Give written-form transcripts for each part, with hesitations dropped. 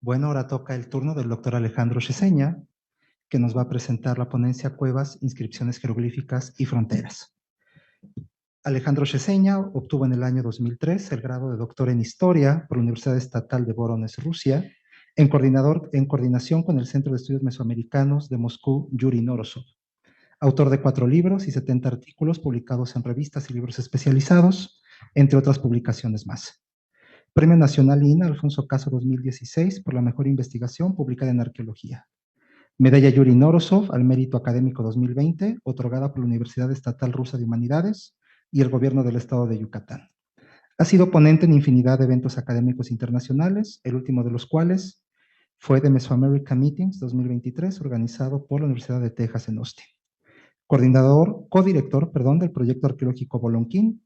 Bueno, ahora toca el turno del doctor Alejandro Cheseña, que nos va a presentar la ponencia Cuevas, inscripciones jeroglíficas y fronteras. Alejandro Cheseña obtuvo en el año 2003 el grado de doctor en Historia por la Universidad Estatal de Voronezh, Rusia, en coordinación con el Centro de Estudios Mesoamericanos de Moscú, Yuri Norosov. Autor de 4 libros y 70 artículos publicados en revistas y libros especializados, entre otras publicaciones más. Premio Nacional INA Alfonso Caso 2016 por la mejor investigación publicada en arqueología. Medalla Yuri Norosov al Mérito Académico 2020, otorgada por la Universidad Estatal Rusa de Humanidades y el Gobierno del Estado de Yucatán. Ha sido ponente en infinidad de eventos académicos internacionales, el último de los cuales fue de Mesoamerica Meetings 2023, organizado por la Universidad de Texas en Austin. Codirector del proyecto arqueológico Bolonquín,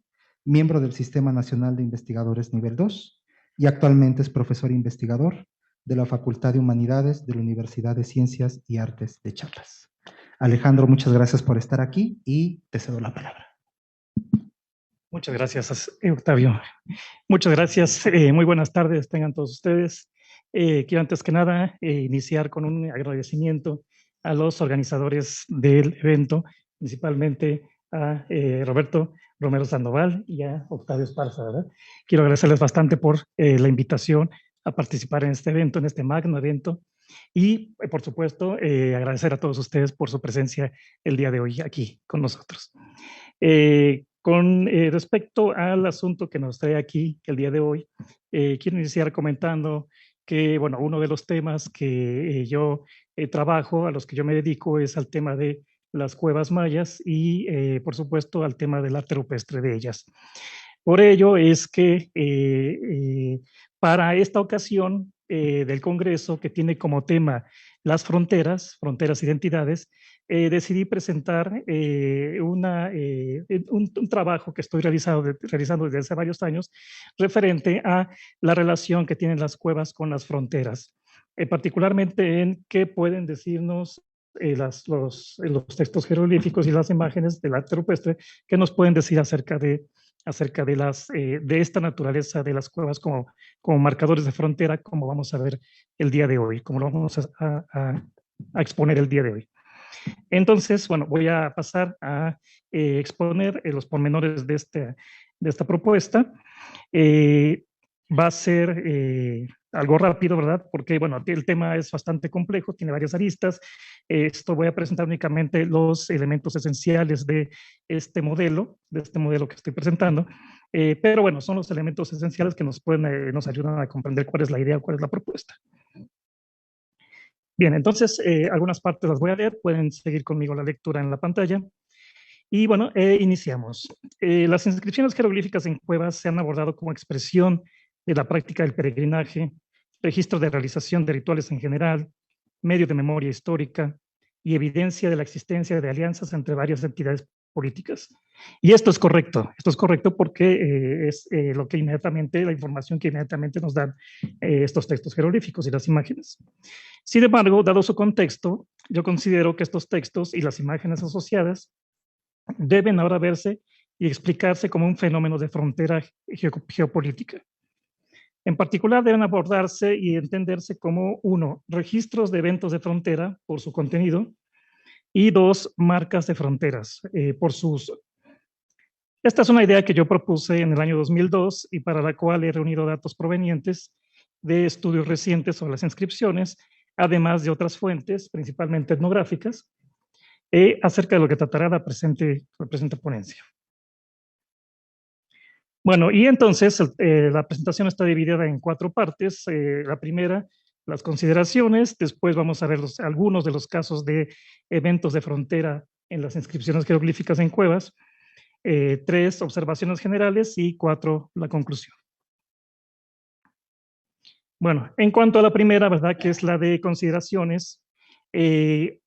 miembro del Sistema Nacional de Investigadores Nivel 2 y actualmente es profesor investigador de la Facultad de Humanidades de la Universidad de Ciencias y Artes de Chiapas. Alejandro, muchas gracias por estar aquí y te cedo la palabra. Muchas gracias, Octavio. Muchas gracias. Muy buenas tardes tengan todos ustedes. Quiero antes que nada iniciar con un agradecimiento a los organizadores del evento, principalmente a Roberto Romero Sandoval y a Octavio Esparza, ¿verdad? Quiero agradecerles bastante por la invitación a participar en este evento, en este magno evento, y por supuesto agradecer a todos ustedes por su presencia el día de hoy aquí con nosotros. Con respecto al asunto que nos trae aquí el día de hoy, quiero iniciar comentando que, bueno, uno de los temas que yo trabajo, a los que yo me dedico, es al tema de las cuevas mayas y, por supuesto, al tema del arte rupestre de ellas. Por ello es que para esta ocasión del Congreso, que tiene como tema las fronteras, identidades, decidí presentar un trabajo que estoy realizando desde hace varios años referente a la relación que tienen las cuevas con las fronteras, particularmente en qué pueden decirnos los textos jeroglíficos y las imágenes del arte rupestre que nos pueden decir acerca de esta naturaleza de las cuevas como marcadores de frontera, como vamos a ver el día de hoy, como lo vamos a exponer el día de hoy. Entonces, bueno, voy a pasar a exponer los pormenores de esta propuesta. Va a ser algo rápido, ¿verdad? Porque, bueno, el tema es bastante complejo, tiene varias aristas. Esto voy a presentar únicamente los elementos esenciales de este modelo que estoy presentando. Pero, bueno, son los elementos esenciales que nos ayudan a comprender cuál es la idea, cuál es la propuesta. Bien, entonces, algunas partes las voy a leer, pueden seguir conmigo la lectura en la pantalla. Y bueno, iniciamos. Las inscripciones jeroglíficas en cuevas se han abordado como expresión de la práctica del peregrinaje, registro de realización de rituales en general, medio de memoria histórica y evidencia de la existencia de alianzas entre varias entidades políticas. Y esto es correcto porque es lo que la información que inmediatamente nos dan estos textos jeroglíficos y las imágenes. Sin embargo, dado su contexto, yo considero que estos textos y las imágenes asociadas deben ahora verse y explicarse como un fenómeno de frontera geopolítica. En particular, deben abordarse y entenderse como, 1, registros de eventos de frontera por su contenido, y 2, marcas de fronteras por su uso. Esta es una idea que yo propuse en el año 2002 y para la cual he reunido datos provenientes de estudios recientes sobre las inscripciones, además de otras fuentes, principalmente etnográficas, acerca de lo que tratará la presente ponencia. Bueno, y entonces la presentación está dividida en 4 partes. La primera, las consideraciones, después vamos a ver algunos de los casos de eventos de frontera en las inscripciones jeroglíficas en cuevas, 3, observaciones generales y 4, la conclusión. Bueno, en cuanto a la primera, ¿verdad? Que es la de consideraciones,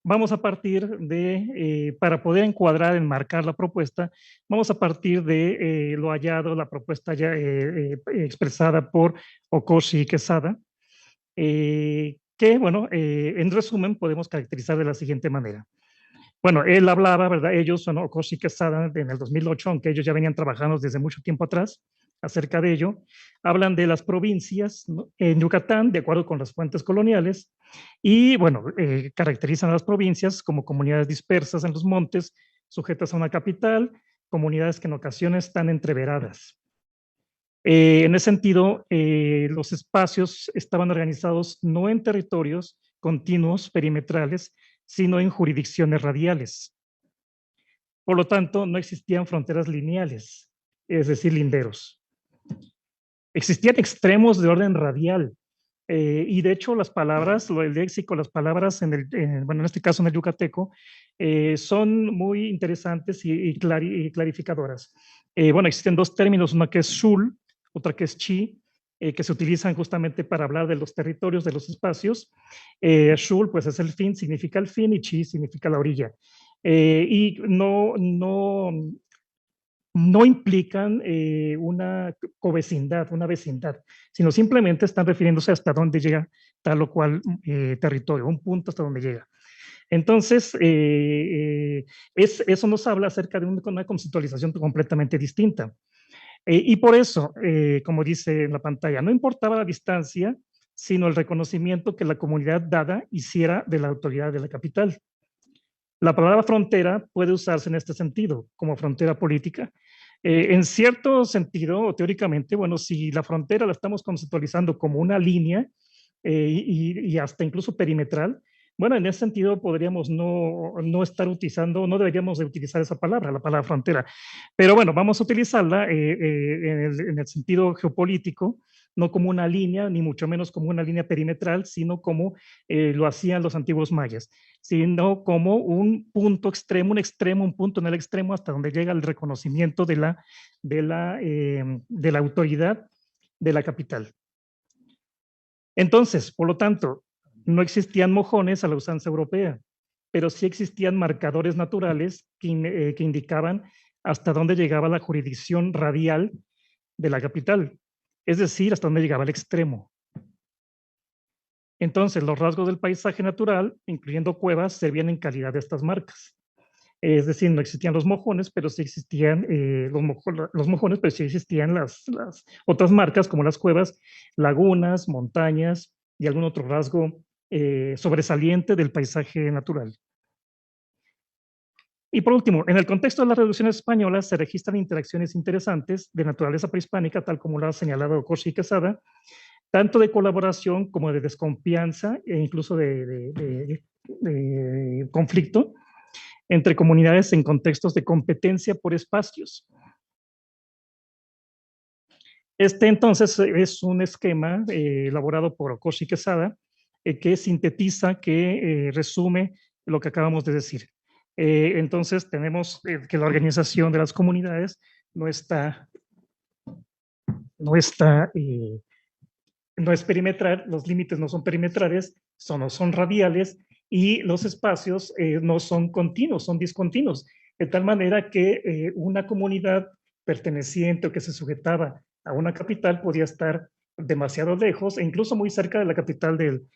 vamos a partir de, para poder encuadrar, enmarcar la propuesta, vamos a partir de lo hallado, la propuesta ya expresada por Okoshi y Quesada, que, bueno, en resumen podemos caracterizar de la siguiente manera. Bueno, él hablaba, ¿verdad? Ellos, Okoshi y Quesada, en el 2008, aunque ellos ya venían trabajando desde mucho tiempo atrás, acerca de ello. Hablan de las provincias, ¿no?, en Yucatán, de acuerdo con las fuentes coloniales, y bueno, caracterizan a las provincias como comunidades dispersas en los montes, sujetas a una capital, comunidades que en ocasiones están entreveradas. En ese sentido, los espacios estaban organizados no en territorios continuos, perimetrales, sino en jurisdicciones radiales. Por lo tanto, no existían fronteras lineales, es decir, linderos. Existían extremos de orden radial, y de hecho las palabras, el léxico, las palabras bueno, en este caso en el yucateco, son muy interesantes y clarificadoras. Bueno, existen dos términos, una que es shul, otra que es chi, que se utilizan justamente para hablar de los territorios, de los espacios. Shul, pues es el fin, significa el fin, y chi significa la orilla. Y no implican una covecindad, una vecindad, sino simplemente están refiriéndose hasta dónde llega tal o cual territorio, un punto hasta donde llega. Entonces, eso nos habla acerca de una conceptualización completamente distinta. Y por eso, como dice en la pantalla, no importaba la distancia, sino el reconocimiento que la comunidad dada hiciera de la autoridad de la capital. La palabra frontera puede usarse en este sentido, como frontera política. En cierto sentido, o teóricamente, bueno, si la frontera la estamos conceptualizando como una línea y hasta incluso perimetral, bueno, en ese sentido podríamos no estar utilizando, no deberíamos de utilizar esa palabra, la palabra frontera. Pero bueno, vamos a utilizarla en el sentido geopolítico, no como una línea, ni mucho menos como una línea perimetral, sino como lo hacían los antiguos mayas, sino como un punto extremo, un punto en el extremo hasta donde llega el reconocimiento de la autoridad de la capital. Entonces, por lo tanto, no existían mojones a la usanza europea, pero sí existían marcadores naturales que indicaban hasta dónde llegaba la jurisdicción radial de la capital, es decir, hasta dónde llegaba el extremo. Entonces, los rasgos del paisaje natural, incluyendo cuevas, servían en calidad de estas marcas. Es decir, no existían los mojones, pero sí existían los mojones, pero sí existían las otras marcas, como las cuevas, lagunas, montañas y algún otro rasgo sobresaliente del paisaje natural. Y por último, en el contexto de las reducciones españolas se registran interacciones interesantes de naturaleza prehispánica, tal como lo ha señalado Corsi y Quesada, tanto de colaboración como de desconfianza e incluso de conflicto entre comunidades en contextos de competencia por espacios. Entonces es un esquema elaborado por Okoshi Quesada que sintetiza, que resume lo que acabamos de decir. Entonces tenemos que la organización de las comunidades no es perimetral, los límites no son perimetrales, son radiales, y los espacios no son continuos, son discontinuos, de tal manera que una comunidad perteneciente o que se sujetaba a una capital podía estar demasiado lejos e incluso muy cerca de la capital del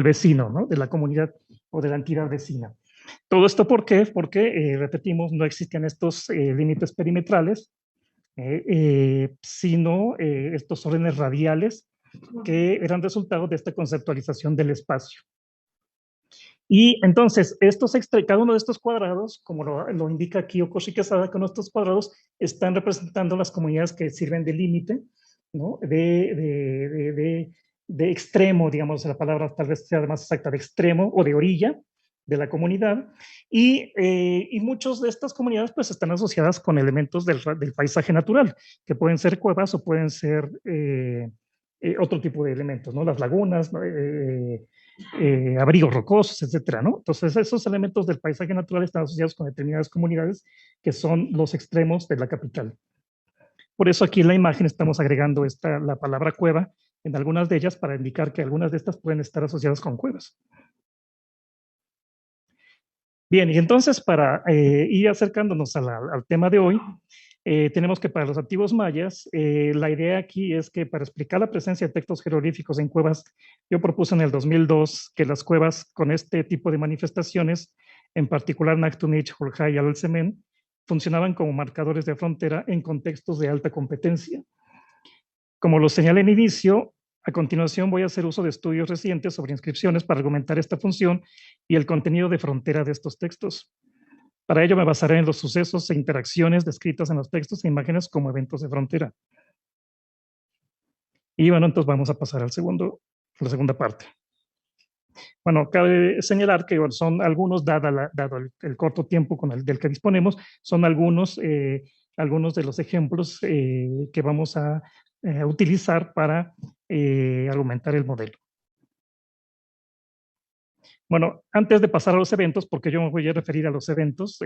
vecino, ¿no?, de la comunidad o de la entidad vecina. Todo esto, ¿por qué? Porque, repetimos, no existían estos límites perimetrales, sino estos órdenes radiales que eran resultado de esta conceptualización del espacio. Y entonces, cada uno de estos cuadrados, como lo indica aquí Okoshi Quesada, con estos cuadrados están representando las comunidades que sirven de límite, ¿no?, de extremo, digamos, la palabra tal vez sea más exacta, de extremo o de orilla de la comunidad, y muchas de estas comunidades pues están asociadas con elementos del paisaje natural, que pueden ser cuevas o pueden ser otro tipo de elementos, ¿no?, las lagunas, ¿no?, abrigos rocosos, etcétera, ¿no? Entonces, esos elementos del paisaje natural están asociados con determinadas comunidades que son los extremos de la capital. Por eso aquí en la imagen estamos agregando la palabra cueva en algunas de ellas para indicar que algunas de estas pueden estar asociadas con cuevas. Bien, y entonces para ir acercándonos al tema de hoy, tenemos que para los antiguos mayas, la idea aquí es que para explicar la presencia de textos jeroglíficos en cuevas, yo propuse en el 2002 que las cuevas con este tipo de manifestaciones, en particular Naktunich, Jorjay y Alsemen, funcionaban como marcadores de frontera en contextos de alta competencia. Como lo señalé en inicio, a continuación voy a hacer uso de estudios recientes sobre inscripciones para argumentar esta función y el contenido de frontera de estos textos. Para ello me basaré en los sucesos e interacciones descritas en los textos e imágenes como eventos de frontera. Y bueno, entonces vamos a pasar a la segunda parte. Bueno, cabe señalar que son algunos, dado el corto tiempo del que disponemos, son algunos de los ejemplos que vamos a utilizar para argumentar el modelo. Bueno, antes de pasar a los eventos, porque yo me voy a referir a los eventos,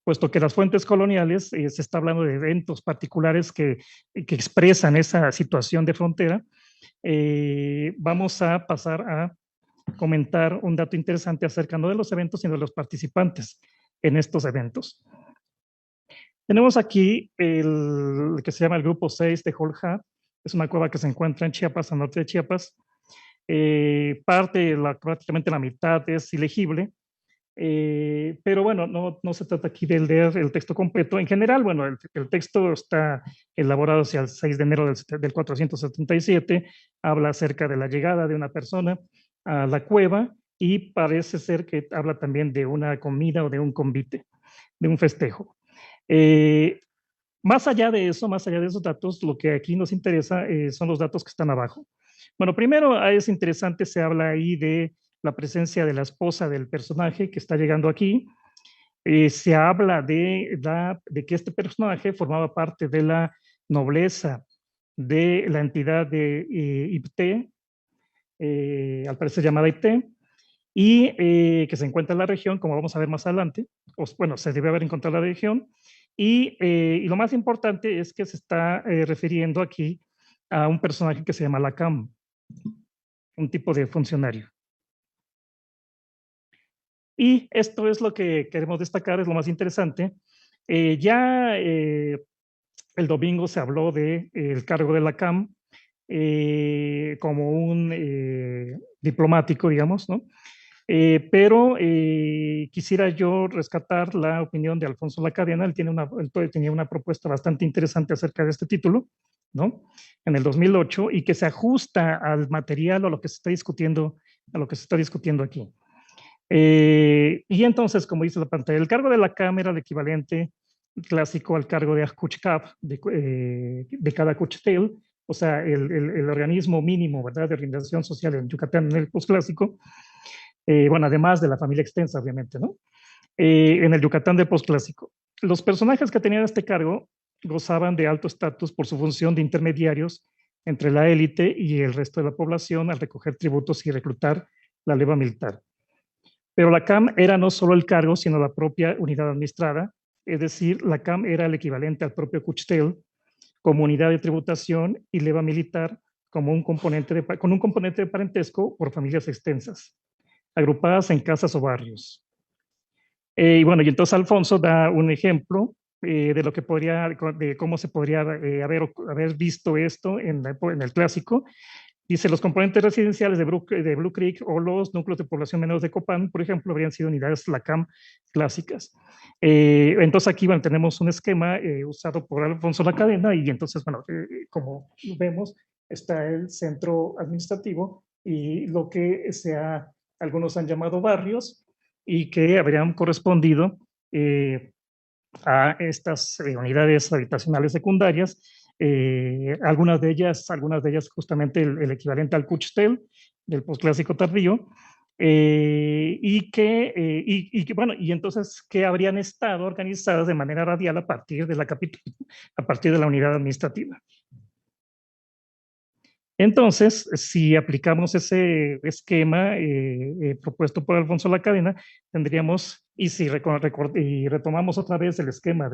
puesto que las fuentes coloniales se está hablando de eventos particulares que expresan esa situación de frontera, vamos a pasar a comentar un dato interesante acerca no de los eventos, sino de los participantes en estos eventos. Tenemos aquí el que se llama el grupo 6 de Joljá. Es una cueva que se encuentra en Chiapas, al norte de Chiapas. Prácticamente la mitad es ilegible, pero bueno, no se trata aquí de leer el texto completo. En general, bueno, el texto está elaborado hacia el 6 de enero del 477, habla acerca de la llegada de una persona a la cueva y parece ser que habla también de una comida o de un convite, de un festejo. Más allá de eso, más allá de esos datos, lo que aquí nos interesa son los datos que están abajo. Bueno, primero es interesante, se habla ahí de la presencia de la esposa del personaje que está llegando aquí. Se habla de que este personaje formaba parte de la nobleza de la entidad de Ipté, al parecer llamada Ipté, y que se encuentra en la región, como vamos a ver más adelante. Bueno, se debe haber encontrado en la región. Y lo más importante es que se está refiriendo aquí a un personaje que se llama Lacam, un tipo de funcionario. Y esto es lo que queremos destacar, es lo más interesante. El domingo se habló del cargo de Lacam como un diplomático, digamos, ¿no? Pero quisiera yo rescatar la opinión de Alfonso Lacadena. Él tenía una propuesta bastante interesante acerca de este título, ¿no? En el 2008, y que se ajusta al material o a lo que se está discutiendo aquí. Y entonces, como dice la pantalla, el cargo de la Cámara, el equivalente clásico al cargo de Ajuchkab de cada Cuchtel, o sea, el organismo mínimo, ¿verdad?, de organización social en Yucatán en el posclásico. Bueno, además de la familia extensa, obviamente, ¿no? En el Yucatán del posclásico. Los personajes que tenían este cargo gozaban de alto estatus por su función de intermediarios entre la élite y el resto de la población al recoger tributos y reclutar la leva militar. Pero la CAM era no solo el cargo, sino la propia unidad administrada, es decir, la CAM era el equivalente al propio Cuchtel como unidad de tributación y leva militar como con un componente de parentesco por familias extensas, agrupadas en casas o barrios. Y bueno, y entonces Alfonso da un ejemplo de cómo se podría haber visto esto en el clásico. Dice, los componentes residenciales de Blue Creek o los núcleos de población menores de Copán, por ejemplo, habrían sido unidades LACAM clásicas. Entonces aquí, bueno, tenemos un esquema usado por Alfonso Lacadena y entonces, bueno, como vemos, está el centro administrativo y lo que algunos han llamado barrios y que habrían correspondido a estas unidades habitacionales secundarias. Algunas de ellas justamente el equivalente al Cuchtel del posclásico tardío, y entonces que habrían estado organizadas de manera radial a partir de la unidad administrativa. Entonces, si aplicamos ese esquema propuesto por Alfonso Lacadena, tendríamos, y si retomamos otra vez el esquema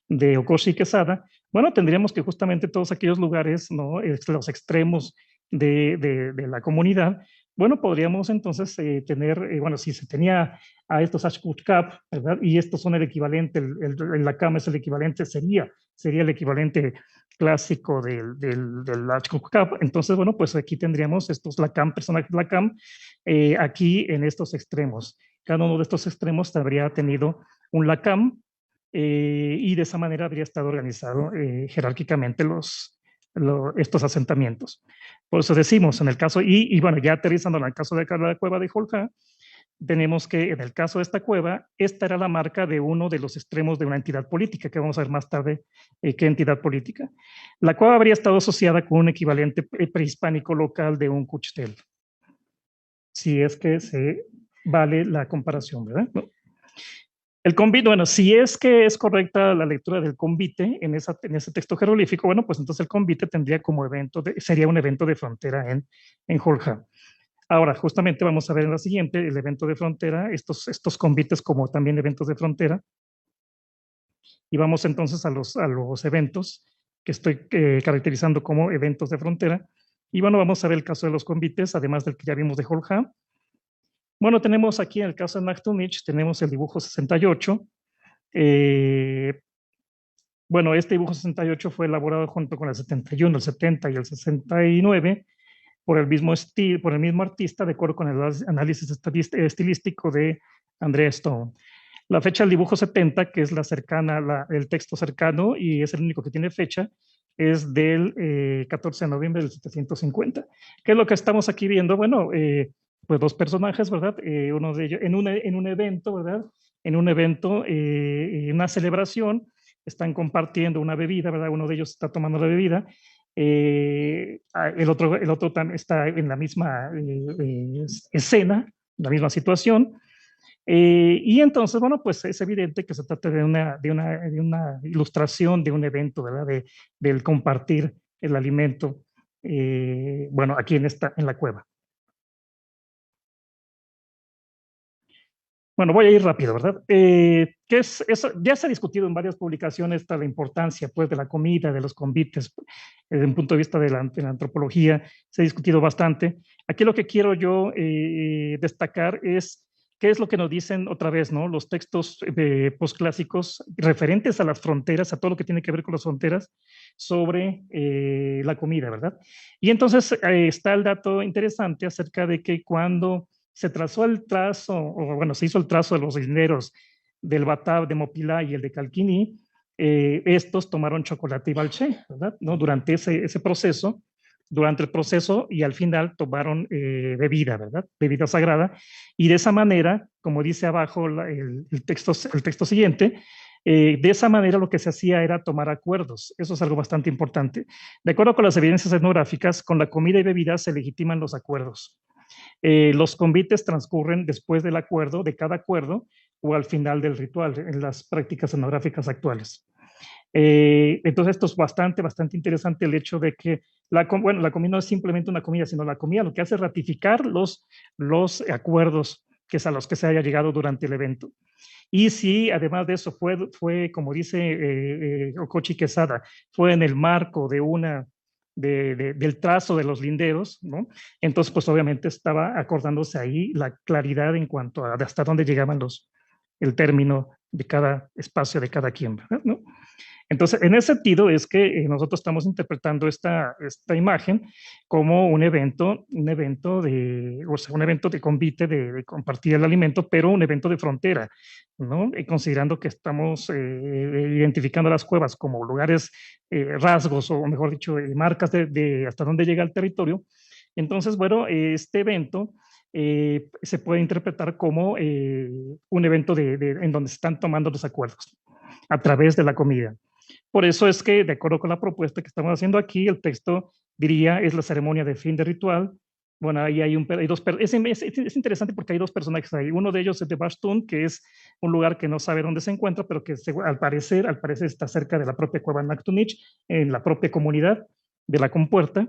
de Okoshi y Quesada, bueno, tendríamos que justamente todos aquellos lugares, ¿no?, los extremos de la comunidad, bueno, podríamos entonces tener, bueno, si se tenía a estos Ashkuchkap, ¿verdad? Y estos son el equivalente, la cama es el equivalente, sería el equivalente clásico del Ashkuchkap. Entonces, bueno, pues aquí tendríamos estos Lacam, personajes Lacam, aquí en estos extremos. Cada uno de estos extremos habría tenido un Lacam y de esa manera habría estado organizado jerárquicamente estos asentamientos. Por eso decimos, en el caso, y bueno, ya aterrizando en el caso de la cueva de Joljá, tenemos que en el caso de esta cueva, esta era la marca de uno de los extremos de una entidad política, que vamos a ver más tarde qué entidad política. La cueva habría estado asociada con un equivalente prehispánico local de un cuchtel, si es que se vale la comparación, ¿verdad? ¿No? El convite, bueno, si es que es correcta la lectura del convite en ese texto jeroglífico, bueno, pues entonces el convite tendría como evento, sería un evento de frontera en Joljá. Ahora, justamente vamos a ver en la siguiente el evento de frontera, estos convites como también eventos de frontera. Y vamos entonces a los eventos que estoy caracterizando como eventos de frontera. Y bueno, vamos a ver el caso de los convites, además del que ya vimos de Joljá. Bueno, tenemos aquí en el caso de Nachtunich, tenemos el dibujo 68. Bueno, este dibujo 68 fue elaborado junto con el 71, el 70 y el 69 por el mismo artista, de acuerdo con el análisis estilístico de Andrea Stone. La fecha del dibujo 70, que es la cercana, el texto cercano y es el único que tiene fecha, es del 14 de noviembre del 750. ¿Qué es lo que estamos aquí viendo? Bueno, pues dos personajes, ¿verdad? Uno de ellos en un evento, ¿verdad? En un evento, una celebración, están compartiendo una bebida, ¿verdad? Uno de ellos está tomando la bebida, el otro también está en la misma escena, la misma situación, y entonces, bueno, pues es evidente que se trata de una ilustración de un evento, ¿verdad? Del compartir el alimento, bueno, aquí en la cueva. Bueno, voy a ir rápido, ¿verdad? ¿Qué es eso? Ya se ha discutido en varias publicaciones la importancia, pues, de la comida, de los convites, desde un punto de vista de la antropología, se ha discutido bastante. Aquí lo que quiero yo destacar es qué es lo que nos dicen otra vez, ¿no? Los textos posclásicos referentes a las fronteras, a todo lo que tiene que ver con las fronteras, sobre la comida, ¿verdad? Y entonces está el dato interesante acerca de que cuando se trazó el trazo, o bueno, se hizo el trazo de los linderos del Batab de Mopilá y el de Calquiní, estos tomaron chocolate y balché, ¿verdad? ¿No? Durante ese proceso, durante el proceso y al final tomaron bebida, ¿verdad? Bebida sagrada. Y de esa manera, como dice abajo el texto siguiente, de esa manera lo que se hacía era tomar acuerdos. Eso es algo bastante importante. De acuerdo con las evidencias etnográficas, con la comida y bebida se legitiman los acuerdos. Los convites transcurren después del acuerdo, de cada acuerdo, o al final del ritual, en las prácticas etnográficas actuales. Entonces, esto es bastante interesante el hecho de que la comida no es simplemente una comida, sino la comida lo que hace es ratificar los acuerdos que es a los que se haya llegado durante el evento. Y si además de eso fue como dice Okochi Quesada, fue en el marco de del trazo de los linderos, ¿no? Entonces, pues obviamente estaba acordándose ahí la claridad en cuanto a hasta dónde llegaban el término de cada espacio de cada quien, ¿verdad? ¿No? Entonces, en ese sentido es que nosotros estamos interpretando esta imagen como un evento un evento de convite, de compartir el alimento, pero un evento de frontera, ¿no? Y considerando que estamos identificando las cuevas como lugares, rasgos, o mejor dicho, marcas de hasta dónde llega el territorio. Entonces, bueno, este evento se puede interpretar como un evento en donde se están tomando los acuerdos a través de la comida. Por eso es que, de acuerdo con la propuesta que estamos haciendo aquí, el texto diría es la ceremonia de fin de ritual. Bueno, ahí hay dos, es interesante porque hay dos personajes ahí. Uno de ellos es de Bastún, que es un lugar que no sabe dónde se encuentra, pero que al parecer está cerca de la propia cueva Nachtunich, en la propia comunidad de la Compuerta,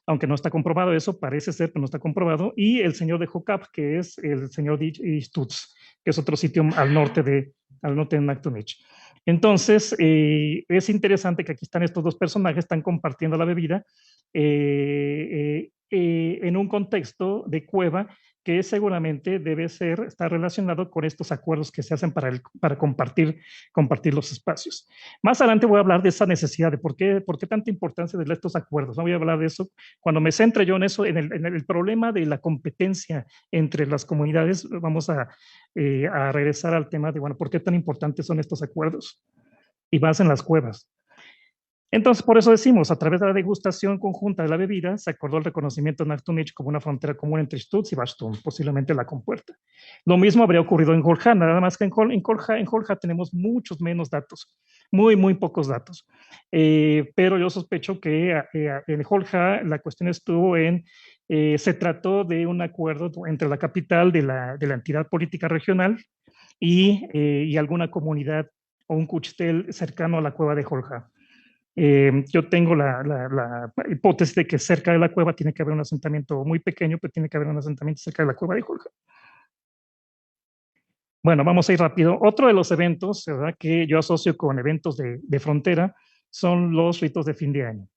aunque no está comprobado eso, parece ser, pero no está comprobado. Y el señor de Jocap, que es el señor de Istutz, que es otro sitio al norte de Nachtunich. Entonces, es interesante que aquí están estos dos personajes, están compartiendo la bebida en un contexto de cueva que seguramente estar relacionado con estos acuerdos que se hacen para compartir los espacios. Más adelante voy a hablar de esa necesidad, de por qué tanta importancia de estos acuerdos. No voy a hablar de eso. Cuando me centre yo en eso, en el problema de la competencia entre las comunidades, vamos a regresar al tema de, bueno, ¿por qué tan importantes son estos acuerdos? Y más en las cuevas. Entonces, por eso decimos, a través de la degustación conjunta de la bebida, se acordó el reconocimiento de Nachtunich como una frontera común entre Stutz y Bastún, posiblemente la compuerta. Lo mismo habría ocurrido en Jorja, nada más que en Jorja tenemos muchos menos datos, muy pocos datos. Pero yo sospecho que en Jorja la cuestión estuvo en, se trató de un acuerdo entre la capital de la entidad política regional y alguna comunidad o un cuchitel cercano a la cueva de Jorja. Yo tengo la hipótesis de que cerca de la cueva tiene que haber un asentamiento muy pequeño, pero tiene que haber un asentamiento cerca de la cueva de Jorge. Bueno, vamos a ir rápido. Otro de los eventos, ¿verdad?, que yo asocio con eventos de frontera son los ritos de fin de año.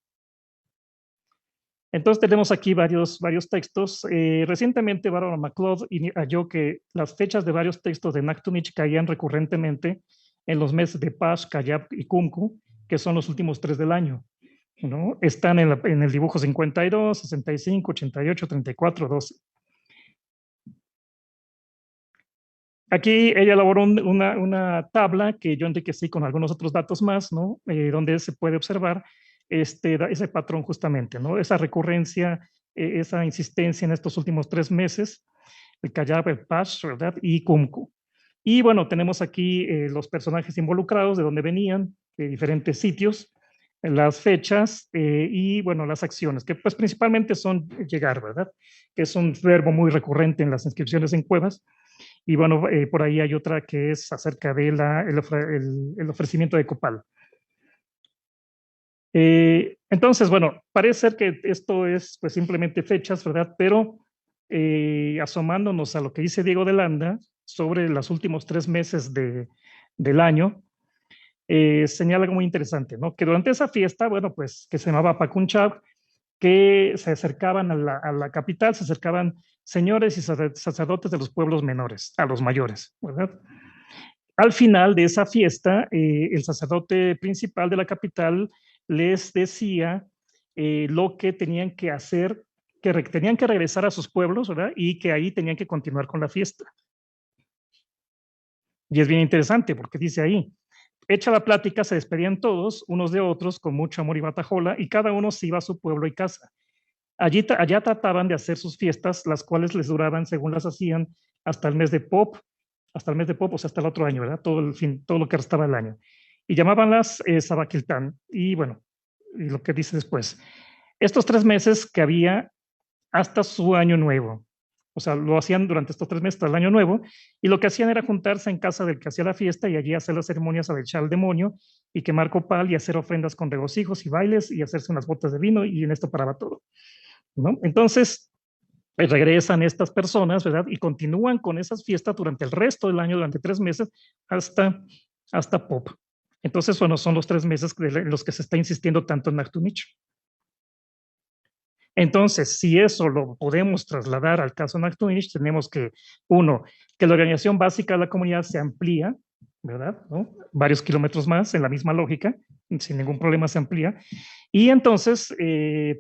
Entonces tenemos aquí varios textos. Recientemente Barbara McLeod halló que las fechas de varios textos de Nachtunich caían recurrentemente en los meses de Pash, Kayab y Kumku, que son los últimos 3 del año, ¿no? Están en el dibujo 52, 65, 88, 34, 12. Aquí ella elaboró una tabla que yo enriquecí con algunos otros datos más, ¿no? Donde se puede observar ese patrón justamente, ¿no? Esa recurrencia, esa insistencia en estos últimos 3 meses, el Kayab, el Pash, ¿verdad? Y Kumku. Y bueno, tenemos aquí los personajes involucrados, de dónde venían, de diferentes sitios, las fechas y bueno, las acciones, que pues principalmente son llegar, ¿verdad? Que es un verbo muy recurrente en las inscripciones en cuevas. Y bueno, por ahí hay otra que es acerca de el ofrecimiento de copal. Entonces, bueno, parece ser que esto es pues simplemente fechas, ¿verdad? Pero asomándonos a lo que dice Diego de Landa sobre los últimos 3 meses del año, señala algo muy interesante, ¿no? Que durante esa fiesta, bueno, pues que se llamaba Pakunchab, que se acercaban a la capital, se acercaban señores y sacerdotes de los pueblos menores, a los mayores, ¿verdad? Al final de esa fiesta, el sacerdote principal de la capital les decía lo que tenían que hacer, que tenían que regresar a sus pueblos, ¿verdad? Y que ahí tenían que continuar con la fiesta. Y es bien interesante porque dice ahí, hecha la plática, se despedían todos, unos de otros, con mucho amor y batajola, y cada uno se iba a su pueblo y casa. Allá trataban de hacer sus fiestas, las cuales les duraban, según las hacían, hasta el mes de Pop, o sea, hasta el otro año, ¿verdad? Todo lo que restaba el año. Y llamabanlas Sabaquiltán. Y bueno, y lo que dice después. Estos 3 meses que había hasta su año nuevo. O sea, lo hacían durante estos 3 meses hasta el año nuevo, y lo que hacían era juntarse en casa del que hacía la fiesta y allí hacer las ceremonias a echar al demonio y quemar copal y hacer ofrendas con regocijos y bailes y hacerse unas botas de vino, y en esto paraba todo, ¿no? Entonces, pues regresan estas personas, ¿verdad? Y continúan con esas fiestas durante el resto del año, durante 3 meses, hasta Pop. Entonces, bueno, son los 3 meses en los que se está insistiendo tanto en Nachtunich. Entonces, si eso lo podemos trasladar al caso Nachtunich, tenemos que, uno, que la organización básica de la comunidad se amplía, ¿verdad? ¿No? Varios kilómetros más, en la misma lógica, sin ningún problema se amplía. Y entonces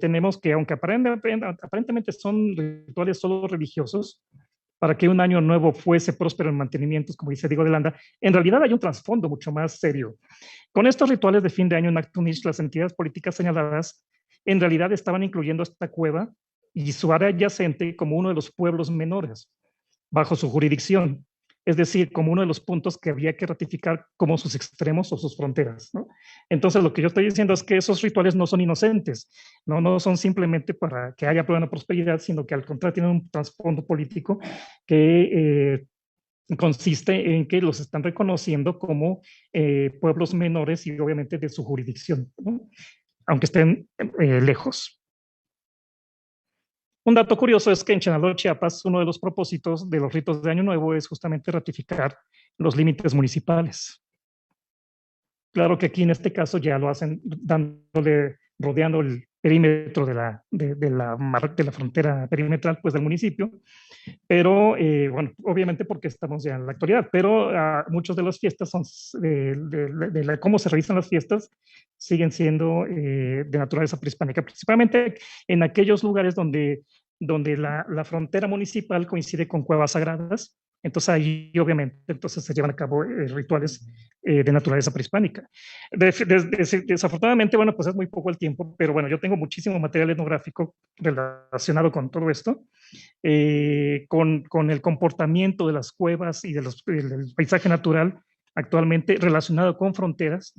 tenemos que, aunque aparentemente son rituales solo religiosos, para que un año nuevo fuese próspero en mantenimientos, como dice Diego de Landa, en realidad hay un trasfondo mucho más serio. Con estos rituales de fin de año en Nachtunich, las entidades políticas señaladas en realidad estaban incluyendo esta cueva y su área adyacente como uno de los pueblos menores bajo su jurisdicción, es decir, como uno de los puntos que había que ratificar como sus extremos o sus fronteras, ¿no? Entonces, lo que yo estoy diciendo es que esos rituales no son inocentes, no son simplemente para que haya plena prosperidad, sino que al contrario tienen un trasfondo político que consiste en que los están reconociendo como pueblos menores y obviamente de su jurisdicción, ¿no? Aunque estén lejos. Un dato curioso es que en Chenaló, Chiapas, uno de los propósitos de los ritos de Año Nuevo es justamente ratificar los límites municipales. Claro que aquí en este caso ya lo hacen rodeando el perímetro de la frontera perimetral pues, del municipio, pero bueno, obviamente porque estamos ya en la actualidad, pero muchas de las fiestas son, cómo se realizan las fiestas, siguen siendo de naturaleza prehispánica, principalmente en aquellos lugares donde la frontera municipal coincide con cuevas sagradas. Entonces ahí obviamente entonces se llevan a cabo rituales de naturaleza prehispánica. Desafortunadamente, bueno, pues es muy poco el tiempo, pero bueno, yo tengo muchísimo material etnográfico relacionado con todo esto, con el comportamiento de las cuevas y del paisaje natural actualmente relacionado con fronteras.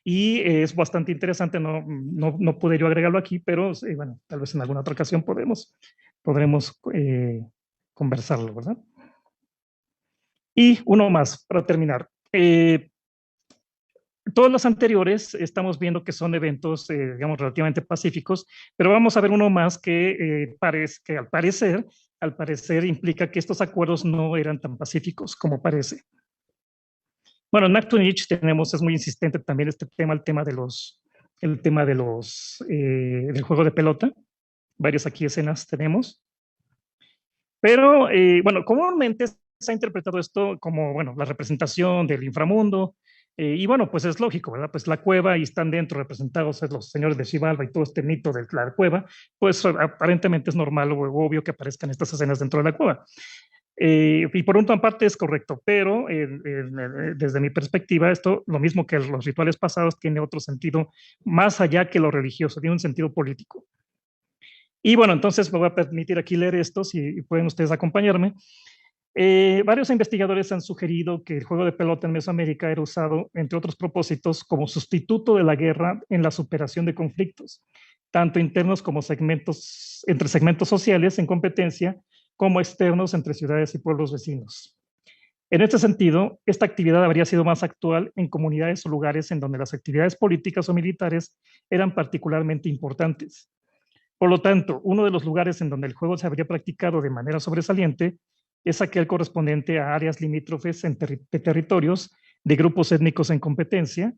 Y es bastante interesante, no pude yo agregarlo aquí, pero bueno, tal vez en alguna otra ocasión podremos conversarlo, ¿verdad? Y uno más, para terminar. Todos los anteriores estamos viendo que son eventos, digamos, relativamente pacíficos, pero vamos a ver uno más que, que al parecer implica que estos acuerdos no eran tan pacíficos como parece. Bueno, en Nachtunich tenemos, es muy insistente también este tema, el tema del juego de pelota. Varias aquí escenas tenemos. Pero, bueno, comúnmente se ha interpretado esto como, bueno, la representación del inframundo, y bueno, pues es lógico, ¿verdad? Pues la cueva y están dentro representados los señores de Xibalba y todo este mito de la cueva, pues aparentemente es normal o obvio que aparezcan estas escenas dentro de la cueva. Y por una parte es correcto, pero desde mi perspectiva, esto, lo mismo que los rituales pasados, tiene otro sentido más allá que lo religioso, tiene un sentido político. Y bueno, entonces me voy a permitir aquí leer esto, si pueden ustedes acompañarme. Varios investigadores han sugerido que el juego de pelota en Mesoamérica era usado, entre otros propósitos, como sustituto de la guerra en la superación de conflictos, tanto internos como entre segmentos sociales en competencia, como externos entre ciudades y pueblos vecinos. En este sentido, esta actividad habría sido más actual en comunidades o lugares en donde las actividades políticas o militares eran particularmente importantes. Por lo tanto, uno de los lugares en donde el juego se habría practicado de manera sobresaliente es aquel correspondiente a áreas limítrofes de territorios de grupos étnicos en competencia,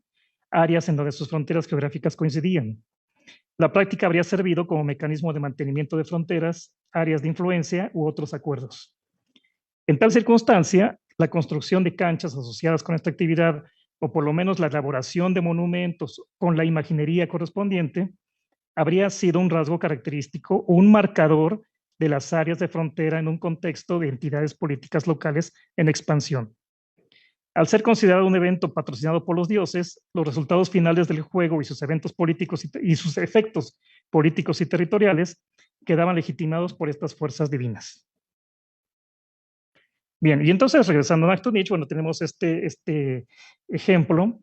áreas en donde sus fronteras geográficas coincidían. La práctica habría servido como mecanismo de mantenimiento de fronteras, áreas de influencia u otros acuerdos. En tal circunstancia, la construcción de canchas asociadas con esta actividad, o por lo menos la elaboración de monumentos con la imaginería correspondiente, habría sido un rasgo característico o un marcador de las áreas de frontera en un contexto de entidades políticas locales en expansión. Al ser considerado un evento patrocinado por los dioses, los resultados finales del juego y sus eventos políticos y sus efectos políticos y territoriales quedaban legitimados por estas fuerzas divinas. Bien, y entonces regresando a Nachtunich, bueno, tenemos este ejemplo.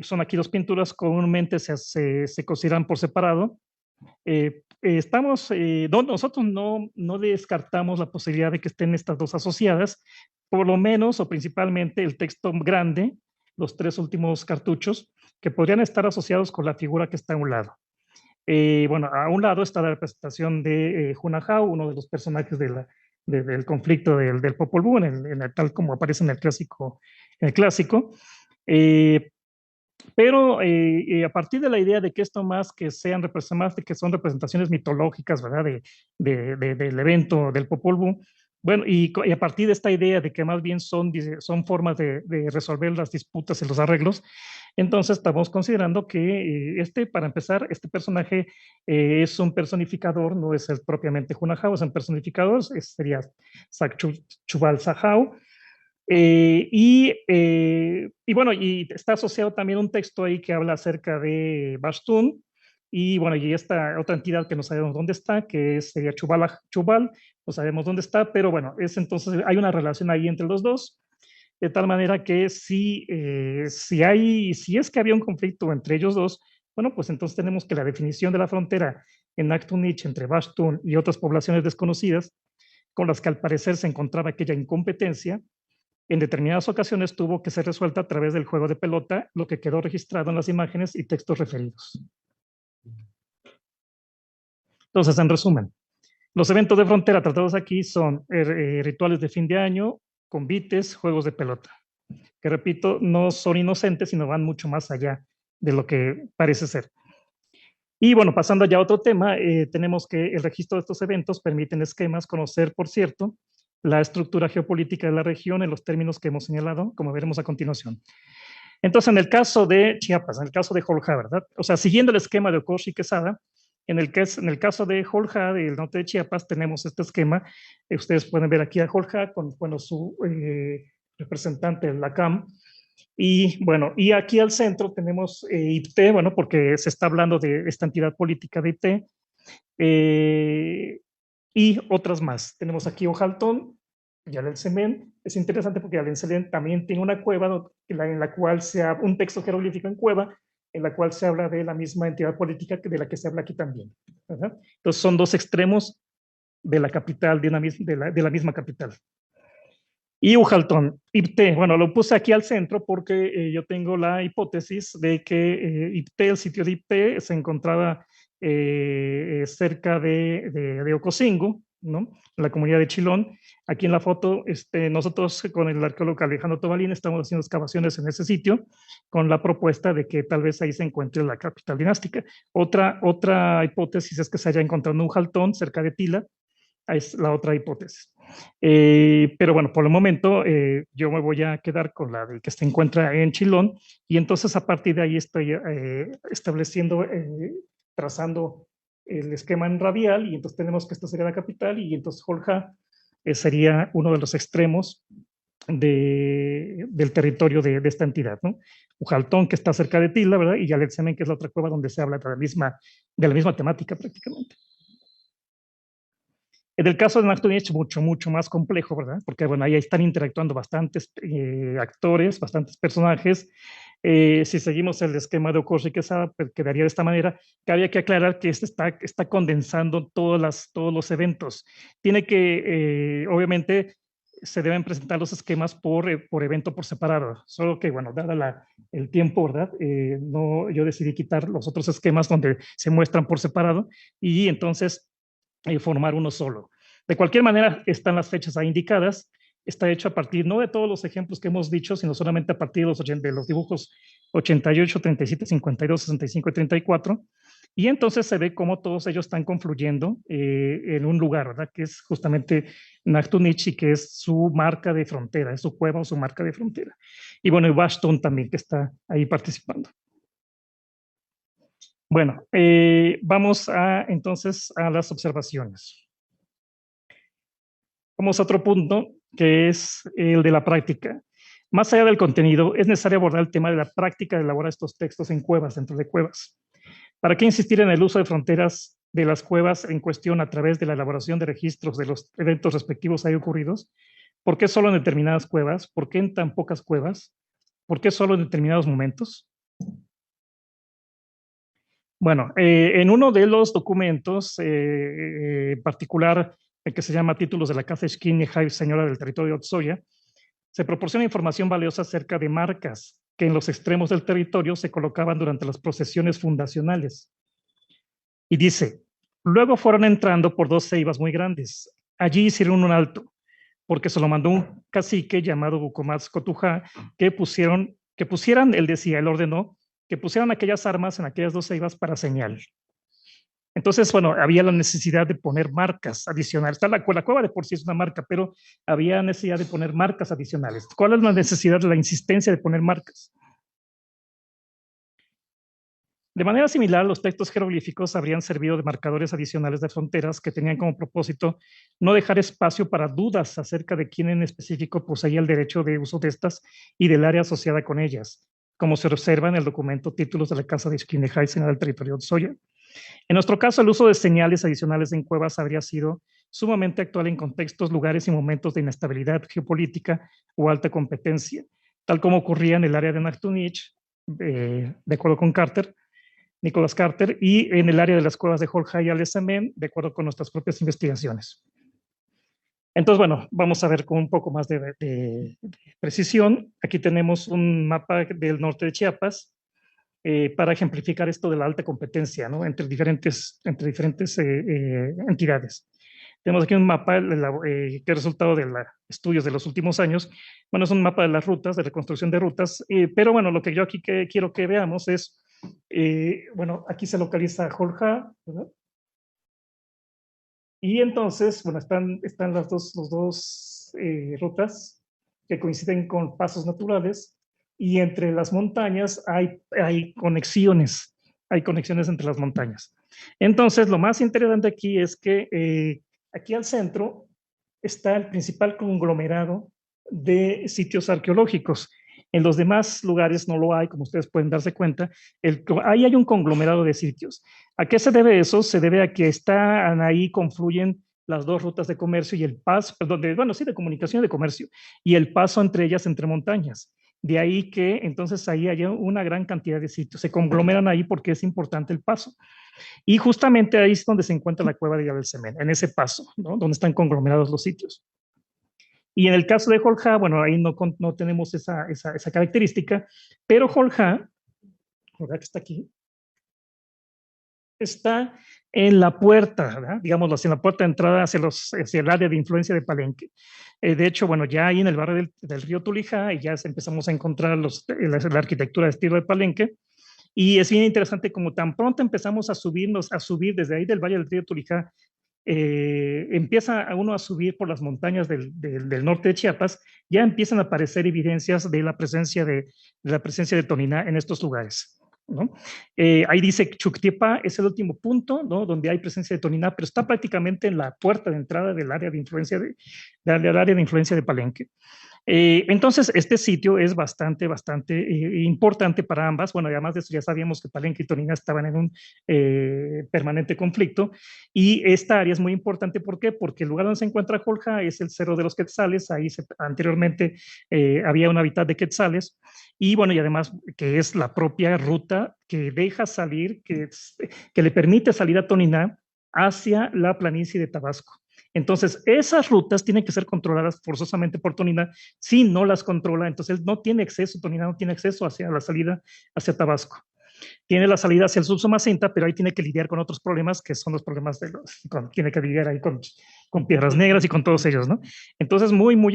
Son aquí dos pinturas, comúnmente se consideran por separado. Nosotros no descartamos la posibilidad de que estén estas dos asociadas, por lo menos o principalmente el texto grande, los tres últimos cartuchos, que podrían estar asociados con la figura que está a un lado. Bueno, a un lado está la representación de Hunahao, uno de los personajes del conflicto del Popol Vuh, tal como aparece en el clásico. Pero a partir de la idea de que esto más que son representaciones mitológicas, ¿verdad? Del evento del Popol Vuh, bueno, y a partir de esta idea de que más bien son formas de resolver las disputas y los arreglos, entonces estamos considerando que para empezar, este personaje es un personificador, no es propiamente Hunahao, es un personificador, sería Chubal Sahau. Bueno, y está asociado también un texto ahí que habla acerca de Pashtun, y bueno, y esta otra entidad que no sabemos dónde está, que sería Chubal, no sabemos dónde está, pero bueno, entonces hay una relación ahí entre los dos, de tal manera que si es que había un conflicto entre ellos dos, bueno, pues entonces tenemos que la definición de la frontera en Nachtunich entre Pashtun y otras poblaciones desconocidas, con las que al parecer se encontraba aquella incompetencia, en determinadas ocasiones tuvo que ser resuelta a través del juego de pelota, lo que quedó registrado en las imágenes y textos referidos. Entonces, en resumen, los eventos de frontera tratados aquí son rituales de fin de año, convites, juegos de pelota, que repito, no son inocentes, sino van mucho más allá de lo que parece ser. Y bueno, pasando ya a otro tema, tenemos que el registro de estos eventos permiten esquemas conocer, por cierto, la estructura geopolítica de la región en los términos que hemos señalado, como veremos a continuación. Entonces, en el caso de Chiapas, en el caso de Jolja, ¿verdad? O sea, siguiendo el esquema de Ocosh y Quesada, en el caso de Jolja, del norte de Chiapas, tenemos este esquema. Ustedes pueden ver aquí a Jolja con su representante, la CAM, Y bueno, y aquí al centro tenemos IPTE, bueno, porque se está hablando de esta entidad política de IPTE, y otras más. Tenemos aquí Ojaltón y Alencemen. Es interesante porque Alencemen también tiene una cueva en la cual se habla, un texto jeroglífico en cueva, en la cual se habla de la misma entidad política de la que se habla aquí también, ¿verdad? Entonces son dos extremos de la capital, de la misma capital. Y Ujaltón, IPTE, bueno, lo puse aquí al centro porque yo tengo la hipótesis de que IPTE, el sitio de IPTE, se encontraba cerca de Ocosingo, ¿no? En la comunidad de Chilón. Aquí en la foto, nosotros con el arqueólogo Alejandro Tobalín estamos haciendo excavaciones en ese sitio con la propuesta de que tal vez ahí se encuentre la capital dinástica. Otra hipótesis es que se haya encontrado un Ujaltón cerca de Tila, es la otra hipótesis. Pero bueno, por el momento yo me voy a quedar con la de que se encuentra en Chilón y entonces a partir de ahí estoy estableciendo, trazando el esquema en radial y entonces tenemos que esta sería la capital y entonces Jolja sería uno de los extremos del territorio de esta entidad, ¿no? Ujaltón, que está cerca de Tila, ¿verdad? Y Yalexemen, que es la otra cueva donde se habla de la misma temática prácticamente. En el caso de Nachtunich, mucho más complejo, ¿verdad? Porque, bueno, ahí están interactuando bastantes actores, bastantes personajes. Si seguimos el esquema de Okoshi Quesada, pues quedaría de esta manera, que había que aclarar que está condensando todos los eventos. Tiene que, obviamente, se deben presentar los esquemas por evento por separado, solo que, bueno, dada el tiempo, ¿verdad? No, yo decidí quitar los otros esquemas donde se muestran por separado y entonces formar uno solo. De cualquier manera, están las fechas ahí indicadas. Está hecho a partir, no de todos los ejemplos que hemos dicho, sino solamente a partir de los dibujos 88, 37, 52, 65 y 34. Y entonces se ve cómo todos ellos están confluyendo en un lugar, ¿verdad? Que es justamente Nachtunich, que es su marca de frontera, es su cueva o su marca de frontera. Y bueno, y Bashton también, que está ahí participando. Bueno, vamos entonces a las observaciones. Vamos a otro punto, que es el de la práctica. Más allá del contenido, es necesario abordar el tema de la práctica de elaborar estos textos en cuevas, dentro de cuevas. ¿Para qué insistir en el uso de fronteras de las cuevas en cuestión a través de la elaboración de registros de los eventos respectivos ahí ocurridos? ¿Por qué solo en determinadas cuevas? ¿Por qué en tan pocas cuevas? ¿Por qué solo en determinados momentos? Bueno, en uno de los documentos, en particular el que se llama Títulos de la Casa Esquine Jai, Señora del Territorio de Otsoya, se proporciona información valiosa acerca de marcas que en los extremos del territorio se colocaban durante las procesiones fundacionales. Y dice, luego fueron entrando por dos ceibas muy grandes. Allí hicieron un alto, porque se lo mandó un cacique llamado Bucomaz Cotujá, que pusieran, él decía, él ordenó, que pusieran aquellas armas en aquellas dos ceibas para señal. Entonces, bueno, había la necesidad de poner marcas adicionales. La cueva de por sí es una marca, pero había necesidad de poner marcas adicionales. ¿Cuál es la necesidad de la insistencia de poner marcas? De manera similar, los textos jeroglíficos habrían servido de marcadores adicionales de fronteras que tenían como propósito no dejar espacio para dudas acerca de quién en específico poseía el derecho de uso de estas y del área asociada con ellas, como se observa en el documento Títulos de la Casa de Esquinejay, Señora del Territorio de Otsoya. En nuestro caso, el uso de señales adicionales en cuevas habría sido sumamente actual en contextos, lugares y momentos de inestabilidad geopolítica o alta competencia, tal como ocurría en el área de Nachtunich, de acuerdo con Nicholas Carter, y en el área de las cuevas de Jorge y Alesamen, de acuerdo con nuestras propias investigaciones. Entonces, bueno, vamos a ver con un poco más de precisión. Aquí tenemos un mapa del norte de Chiapas, para ejemplificar esto de la alta competencia, ¿no? entre diferentes entidades. Tenemos aquí un mapa que es resultado de estudios de los últimos años. Bueno, es un mapa de las rutas, de reconstrucción de rutas, pero bueno, lo que yo aquí quiero que veamos es, bueno, aquí se localiza Jolja, ¿verdad? Y entonces, bueno, están las dos rutas que coinciden con pasos naturales, y entre las montañas hay conexiones entre las montañas. Entonces, lo más interesante aquí es que aquí al centro está el principal conglomerado de sitios arqueológicos. En los demás lugares no lo hay, como ustedes pueden darse cuenta. Ahí hay un conglomerado de sitios. ¿A qué se debe eso? Se debe a que están ahí, confluyen las dos rutas de comercio y el paso, perdón, bueno, sí, de comunicación y de comercio, y el paso entre ellas, entre montañas. De ahí que entonces ahí hay una gran cantidad de sitios, se conglomeran ahí porque es importante el paso. Y justamente ahí es donde se encuentra la cueva de Yavelsemen, en ese paso, ¿no? Donde están conglomerados los sitios. Y en el caso de Jolja, bueno, ahí no tenemos esa característica, pero Jolja, que está aquí, está en la puerta, ¿verdad? Digamos, hacia la puerta de entrada hacia el área de influencia de Palenque. De hecho, bueno, ya ahí en el barrio del río Tulijá, y ya empezamos a encontrar la arquitectura de estilo de Palenque, y es bien interesante como tan pronto empezamos a subir desde ahí del valle del río Tulijá, empieza uno a subir por las montañas del norte de Chiapas, ya empiezan a aparecer evidencias de la presencia de Toniná en estos lugares, ¿no? Ahí dice que Chuctiepa es el último punto, ¿no? Donde hay presencia de Toniná, pero está prácticamente en la puerta de entrada del área de influencia de Palenque. Entonces, este sitio es bastante importante para ambas. Bueno, además de eso, ya sabíamos que Palenque y Toniná estaban en un permanente conflicto. Y esta área es muy importante. ¿Por qué? Porque el lugar donde se encuentra Jolja es el Cerro de los Quetzales. Ahí anteriormente había un hábitat de quetzales. Y bueno, y además que es la propia ruta que deja salir, que le permite salir a Toniná hacia la planicie de Tabasco. Entonces, esas rutas tienen que ser controladas forzosamente por Toniná. Si no las controla, entonces no tiene acceso, Toniná no tiene acceso hacia la salida hacia Tabasco. Tiene la salida hacia el Subsumacinta, pero ahí tiene que lidiar con otros problemas, que son los problemas tiene que lidiar ahí con Piedras Negras y con todos ellos, ¿no? Entonces,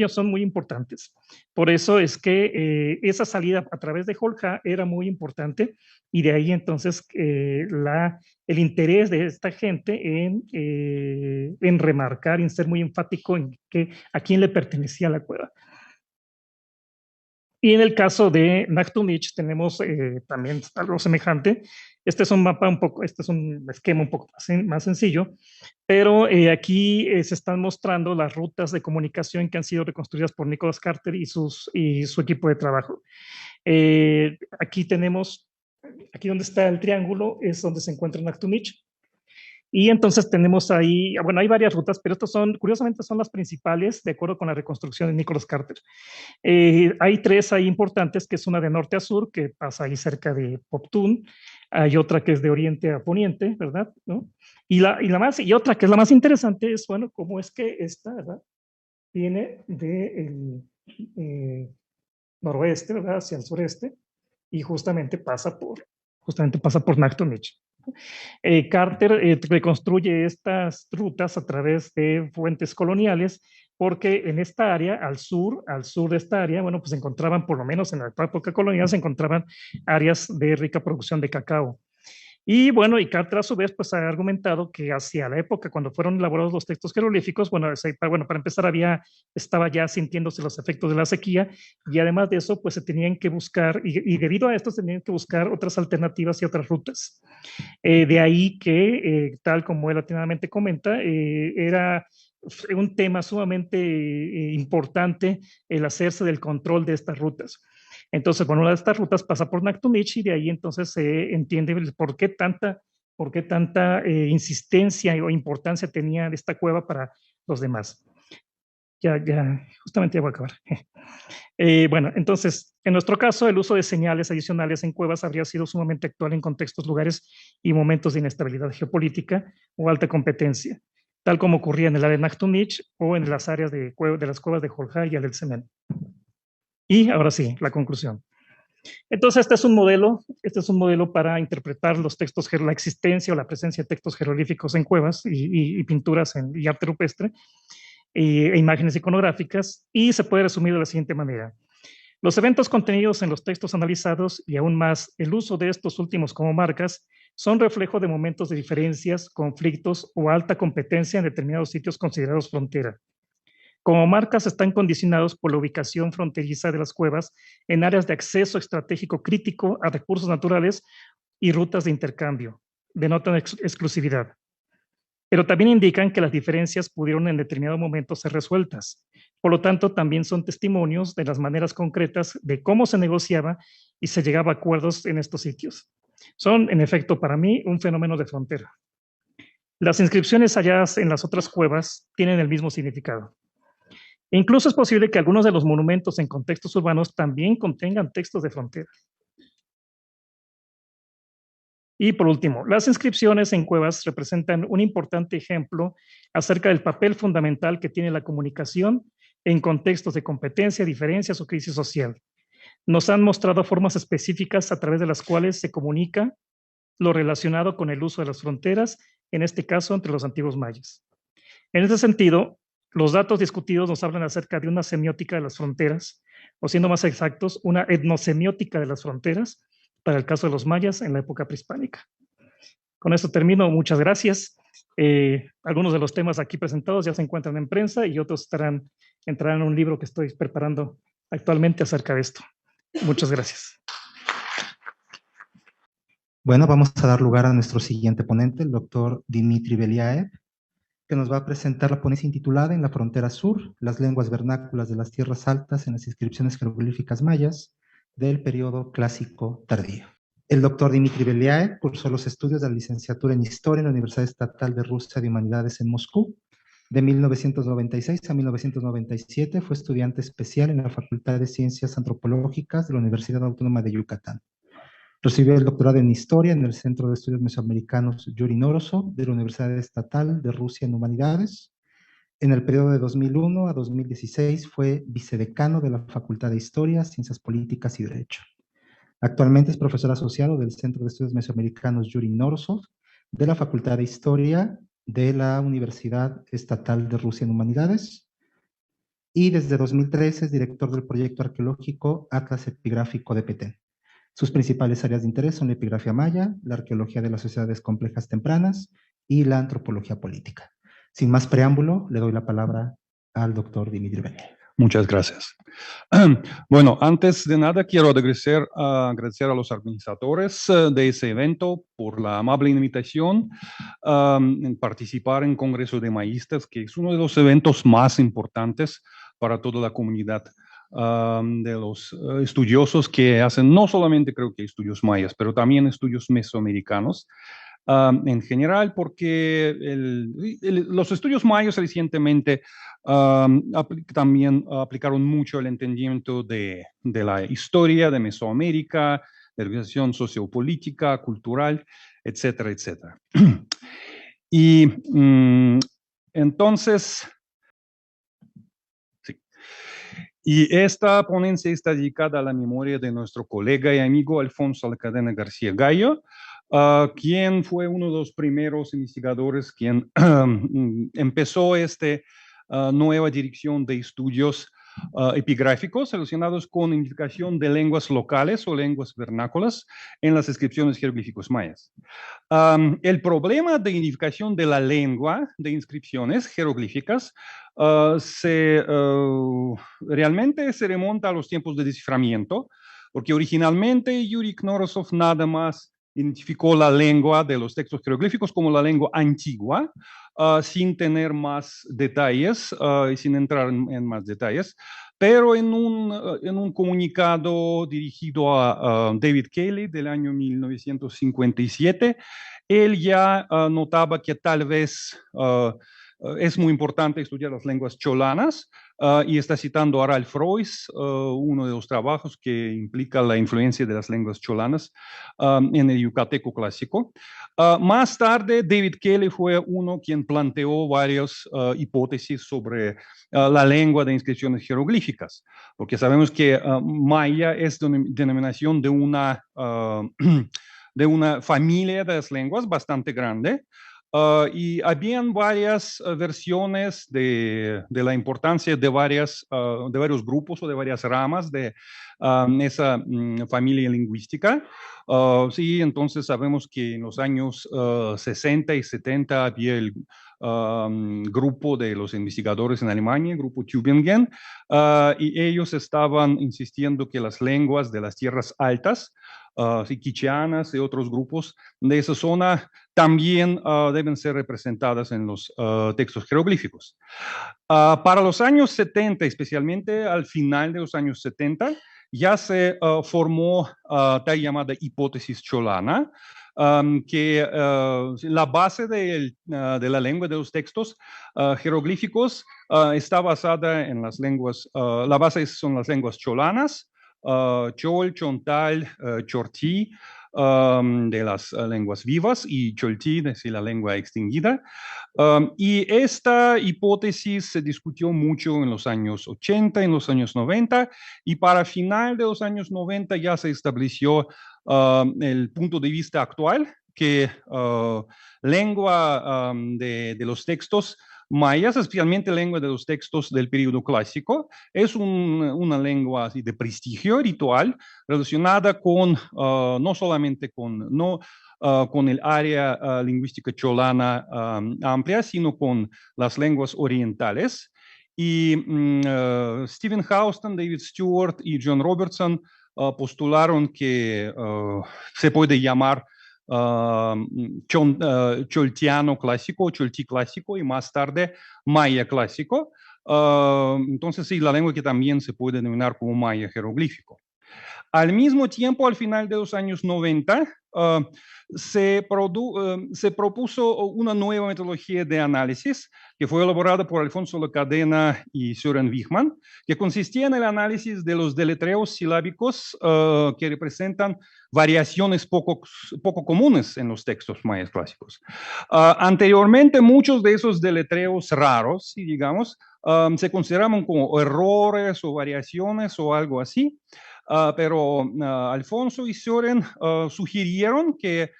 son muy importantes. Por eso es que esa salida a través de Jolja era muy importante, y de ahí entonces el interés de esta gente en remarcar, en ser muy enfático en a quién le pertenecía la cueva. Y en el caso de Nachtunich tenemos también algo semejante. Este es un mapa este es un esquema un poco más sencillo, pero aquí se están mostrando las rutas de comunicación que han sido reconstruidas por Nicholas Carter y su equipo de trabajo. Aquí donde está el triángulo es donde se encuentra Nachtunich. Y entonces tenemos ahí, bueno, hay varias rutas, pero curiosamente son las principales de acuerdo con la reconstrucción de Nicholas Carter. Hay tres ahí importantes, que es una de norte a sur, que pasa ahí cerca de Poptún. Hay otra que es de oriente a poniente, ¿verdad? ¿No? Y otra que es la más interesante es, bueno, cómo es que esta, ¿verdad? Viene del noroeste, ¿verdad? Hacia el sureste, y justamente pasa por Nachtunich. Carter reconstruye estas rutas a través de fuentes coloniales, porque en esta área, al sur de esta área, bueno, pues se encontraban, por lo menos en la época colonial, se encontraban áreas de rica producción de cacao. Y bueno, y Carter a su vez pues ha argumentado que hacia la época cuando fueron elaborados los textos jeroglíficos, bueno, para empezar estaba ya sintiéndose los efectos de la sequía, y además de eso pues se tenían que buscar, y debido a esto se tenían que buscar otras alternativas y otras rutas. De ahí que, tal como él atinadamente comenta, era un tema sumamente importante el hacerse del control de estas rutas. Entonces, bueno, una de estas rutas pasa por Nachtunich, y de ahí entonces se entiende por qué tanta insistencia o importancia tenía esta cueva para los demás. Justamente ya voy a acabar. Bueno, entonces, en nuestro caso, el uso de señales adicionales en cuevas habría sido sumamente actual en contextos, lugares y momentos de inestabilidad geopolítica o alta competencia, tal como ocurría en el área de Nachtunich o en las áreas de las cuevas de Jolja y Yavelsemen. Y ahora sí, la conclusión. Entonces, este es un modelo para interpretar los textos, la existencia o la presencia de textos jeroglíficos en cuevas y pinturas y arte rupestre, e imágenes iconográficas, y se puede resumir de la siguiente manera. Los eventos contenidos en los textos analizados, y aún más el uso de estos últimos como marcas, son reflejo de momentos de diferencias, conflictos o alta competencia en determinados sitios considerados frontera. Como marcas están condicionados por la ubicación fronteriza de las cuevas en áreas de acceso estratégico crítico a recursos naturales y rutas de intercambio. Denotan exclusividad. Pero también indican que las diferencias pudieron en determinado momento ser resueltas. Por lo tanto, también son testimonios de las maneras concretas de cómo se negociaba y se llegaba a acuerdos en estos sitios. Son, en efecto, para mí, un fenómeno de frontera. Las inscripciones halladas en las otras cuevas tienen el mismo significado. Incluso es posible que algunos de los monumentos en contextos urbanos también contengan textos de frontera. Y por último, las inscripciones en cuevas representan un importante ejemplo acerca del papel fundamental que tiene la comunicación en contextos de competencia, diferencias o crisis social. Nos han mostrado formas específicas a través de las cuales se comunica lo relacionado con el uso de las fronteras, en este caso entre los antiguos mayas. En este sentido, los datos discutidos nos hablan acerca de una semiótica de las fronteras, o siendo más exactos, una etnosemiótica de las fronteras, para el caso de los mayas en la época prehispánica. Con esto termino, muchas gracias. Algunos de los temas aquí presentados ya se encuentran en prensa y otros entrarán en un libro que estoy preparando actualmente acerca de esto. Muchas gracias. Bueno, vamos a dar lugar a nuestro siguiente ponente, el doctor Dimitri Beliaev, que nos va a presentar la ponencia intitulada En la frontera sur, las lenguas vernáculas de las tierras altas en las inscripciones jeroglíficas mayas del periodo clásico tardío. El doctor Dimitri Beliaev cursó los estudios de la licenciatura en Historia en la Universidad Estatal de Rusia de Humanidades en Moscú. De 1996 a 1997 fue estudiante especial en la Facultad de Ciencias Antropológicas de la Universidad Autónoma de Yucatán. Recibió el doctorado en Historia en el Centro de Estudios Mesoamericanos Yuri Norosov de la Universidad Estatal de Rusia en Humanidades. En el periodo de 2001 a 2016 fue vicedecano de la Facultad de Historia, Ciencias Políticas y Derecho. Actualmente es profesor asociado del Centro de Estudios Mesoamericanos Yuri Norosov de la Facultad de Historia de la Universidad Estatal de Rusia en Humanidades. Y desde 2013 es director del proyecto arqueológico Atlas Epigráfico de Petén. Sus principales áreas de interés son la epigrafía maya, la arqueología de las sociedades complejas tempranas y la antropología política. Sin más preámbulo, le doy la palabra al doctor Dimitri Beliaev. Muchas gracias. Bueno, antes de nada quiero agradecer a los organizadores de ese evento por la amable invitación en participar en Congreso de Mayistas, que es uno de los eventos más importantes para toda la comunidad de los estudiosos que hacen no solamente creo que estudios mayas, pero también estudios mesoamericanos. En general, porque los estudios mayas recientemente también aplicaron mucho el entendimiento de la historia de Mesoamérica, de la organización sociopolítica, cultural, etcétera, etcétera. Y entonces, sí. Y esta ponencia está dedicada a la memoria de nuestro colega y amigo Alfonso Alcadena García Gallo, quien fue uno de los primeros investigadores quien empezó esta nueva dirección de estudios epigráficos relacionados con identificación de lenguas locales o lenguas vernáculas en las inscripciones jeroglíficos mayas. El problema de identificación de la lengua de inscripciones jeroglíficas realmente se remonta a los tiempos de desciframiento, porque originalmente Yuri Norosov nada más identificó la lengua de los textos jeroglíficos como la lengua antigua, sin tener más detalles y sin entrar en más detalles. Pero en un comunicado dirigido a David Cayley del año 1957, él ya notaba que tal vez es muy importante estudiar las lenguas cholanas y está citando a Ralph Royce, uno de los trabajos que implica la influencia de las lenguas cholanas en el yucateco clásico. Más tarde, David Cayley fue uno quien planteó varias hipótesis sobre la lengua de inscripciones jeroglíficas, porque sabemos que maya es denominación de una familia de las lenguas bastante grande. Y habían varias versiones de la importancia de varios grupos o de varias ramas de esa familia lingüística. Sí, entonces sabemos que en los años 60 y 70 había grupo de los investigadores en Alemania, grupo Tübingen, y ellos estaban insistiendo que las lenguas de las tierras altas, quicheanas y otros grupos de esa zona también deben ser representadas en los textos jeroglíficos. Para los años 70, especialmente al final de los años 70, ya se formó tal llamada hipótesis cholana, que la base de la lengua de los textos jeroglíficos está basada en las lenguas, la base son las lenguas cholanas, Chol, Chontal, Chortí, de las lenguas vivas, y Choltí, es decir, la lengua extinguida. Y esta hipótesis se discutió mucho en los años 80, en los años 90, y para final de los años 90 ya se estableció el punto de vista actual, que lengua de los textos mayas, especialmente lengua de los textos del periodo clásico, es una lengua así de prestigio ritual relacionada con, no solamente con el área lingüística cholana amplia, sino con las lenguas orientales. Y Stephen Houston, David Stewart y John Robertson postularon que se puede llamar choltiano clásico, choltí clásico, y más tarde maya clásico. Entonces, sí, la lengua que también se puede denominar como maya jeroglífico. Al mismo tiempo, al final de los años 90, se propuso una nueva metodología de análisis que fue elaborada por Alfonso Lacadena y Søren Wichmann, que consistía en el análisis de los deletreos silábicos que representan variaciones poco comunes en los textos mayas clásicos. Anteriormente, muchos de esos deletreos raros, digamos, se consideraban como errores o variaciones o algo así. Pero Alfonso y Søren sugirieron que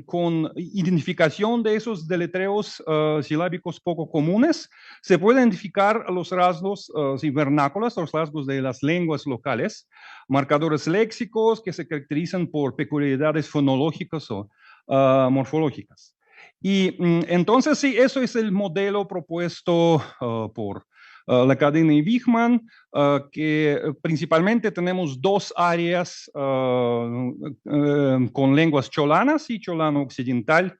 con identificación de esos deletreos silábicos poco comunes, se puede identificar los rasgos vernáculos, los rasgos de las lenguas locales, marcadores léxicos que se caracterizan por peculiaridades fonológicas o morfológicas. Y entonces, sí, eso es el modelo propuesto por Lacadena y Wichmann, que principalmente tenemos dos áreas con lenguas cholanas, y cholano occidental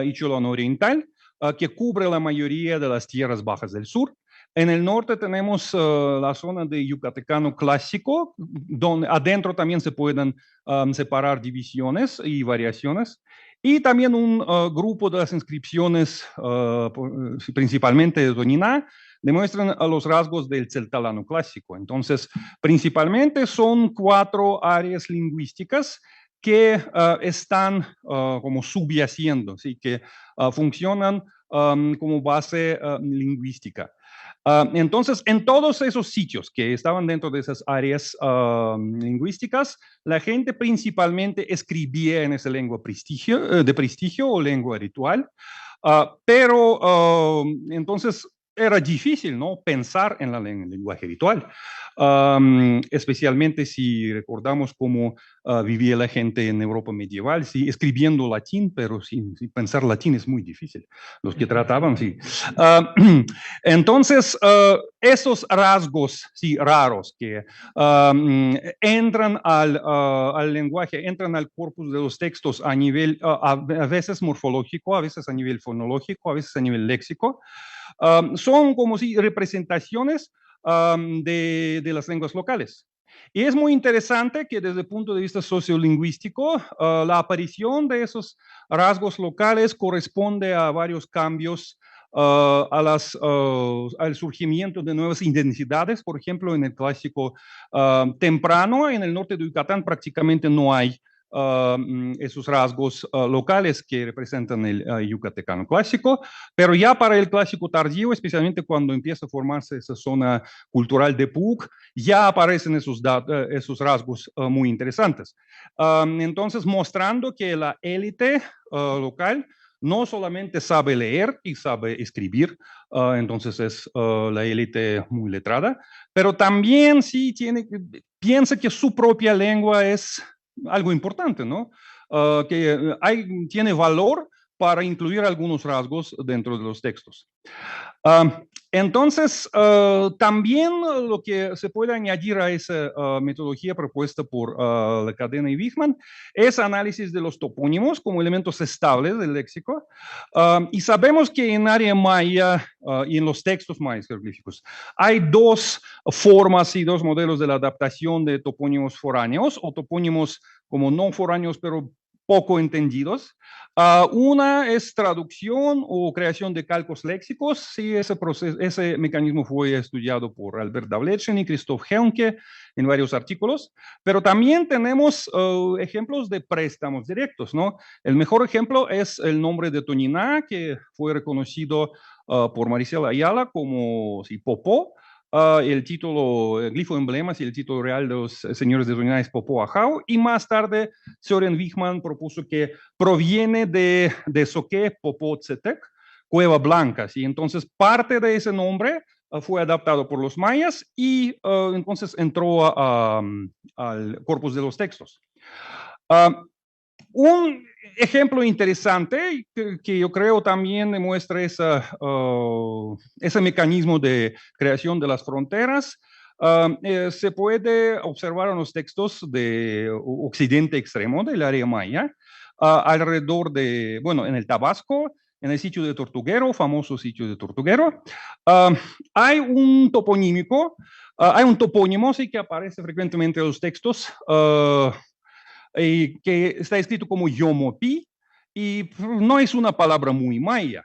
y cholano oriental, que cubre la mayoría de las tierras bajas del sur. En el norte tenemos la zona de yucatecano clásico, donde adentro también se pueden separar divisiones y variaciones. Y también un grupo de las inscripciones, principalmente de Doniná, demuestran los rasgos del celtalano clásico. Entonces, principalmente son 4 áreas lingüísticas que están como subyaciendo, ¿sí? Que funcionan como base lingüística. Entonces, en todos esos sitios que estaban dentro de esas áreas lingüísticas, la gente principalmente escribía en esa lengua de prestigio o lengua ritual, pero entonces era difícil, ¿no?, pensar en el lenguaje ritual, especialmente si recordamos cómo vivía la gente en Europa medieval, sí, escribiendo latín, pero sin pensar latín es muy difícil. Los que trataban, sí. Entonces, esos rasgos, sí, raros que entran al lenguaje, entran al corpus de los textos a nivel, a veces morfológico, a veces a nivel fonológico, a veces a nivel léxico, son como si representaciones de las lenguas locales. Y es muy interesante que desde el punto de vista sociolingüístico, la aparición de esos rasgos locales corresponde a varios cambios, al surgimiento de nuevas identidades. Por ejemplo, en el clásico temprano, en el norte de Yucatán prácticamente no hay esos rasgos locales que representan el yucatecano clásico, pero ya para el clásico tardío, especialmente cuando empieza a formarse esa zona cultural de Puc, ya aparecen esos rasgos muy interesantes. Entonces, mostrando que la élite local no solamente sabe leer y sabe escribir, entonces es la élite muy letrada, pero también sí piensa que su propia lengua es algo importante, ¿no? Que tiene valor para incluir algunos rasgos dentro de los textos. Entonces, también lo que se puede añadir a esa metodología propuesta por la cadena y Wichmann es análisis de los topónimos como elementos estables del léxico. Y sabemos que en área maya y en los textos mayas jeroglíficos hay dos formas y dos modelos de la adaptación de topónimos foráneos o topónimos como no foráneos, pero poco entendidos. Una es traducción o creación de calcos léxicos. Sí, ese mecanismo fue estudiado por Albert Davletchen y Christoph Heunke en varios artículos, pero también tenemos ejemplos de préstamos directos, ¿no? El mejor ejemplo es el nombre de Toniná, que fue reconocido por Maricela Ayala como Popó. El título, el glifo emblemas y el título real de los señores de Toniná es Popó Ajao, y más tarde Søren Wichmann propuso que proviene de Soque Popó Tzetec, Cueva Blanca, y entonces parte de ese nombre fue adaptado por los mayas y entonces entró al corpus de los textos. Un ejemplo interesante que yo creo también demuestra ese mecanismo de creación de las fronteras se puede observar en los textos de occidente extremo del área maya, alrededor de, bueno, en el Tabasco, en el sitio de Tortuguero, famoso sitio de Tortuguero, hay un toponímico, hay un topónimo sí, que aparece frecuentemente en los textos, que está escrito como Yomopi, y no es una palabra muy maya.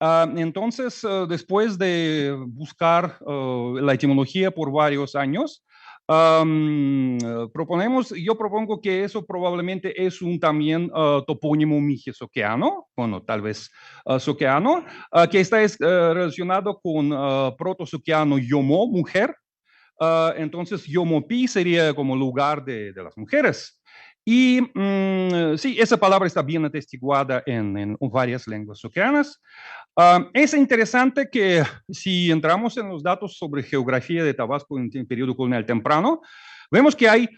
Entonces, después de buscar la etimología por varios años, yo propongo que eso probablemente es también topónimo mije-soqueano, bueno, tal vez soqueano, que está relacionado con proto-soqueano yomo, mujer. Entonces, Yomopi sería como lugar de las mujeres. Y sí, esa palabra está bien atestiguada en varias lenguas soqueanas. Es interesante que si entramos en los datos sobre geografía de Tabasco en el periodo colonial temprano, vemos que hay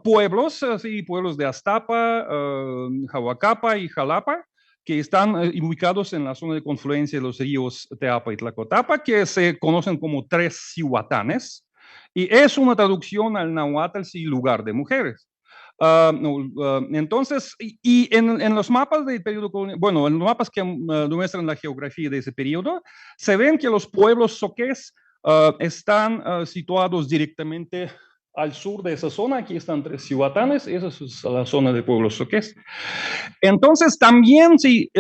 pueblos, pueblos de Aztapa, Jahuacapa y Jalapa, que están ubicados en la zona de confluencia de los ríos Teapa y Tlacotapa, que se conocen como tres cihuatanes, y es una traducción al náhuatl, sí, lugar de mujeres. Entonces, y en los mapas del periodo colonial, bueno, en los mapas que muestran la geografía de ese periodo, se ven que los pueblos soqués están situados directamente al sur de esa zona. Aquí están tres cihuatanes, esa es la zona de pueblos soqués. Entonces, también sí,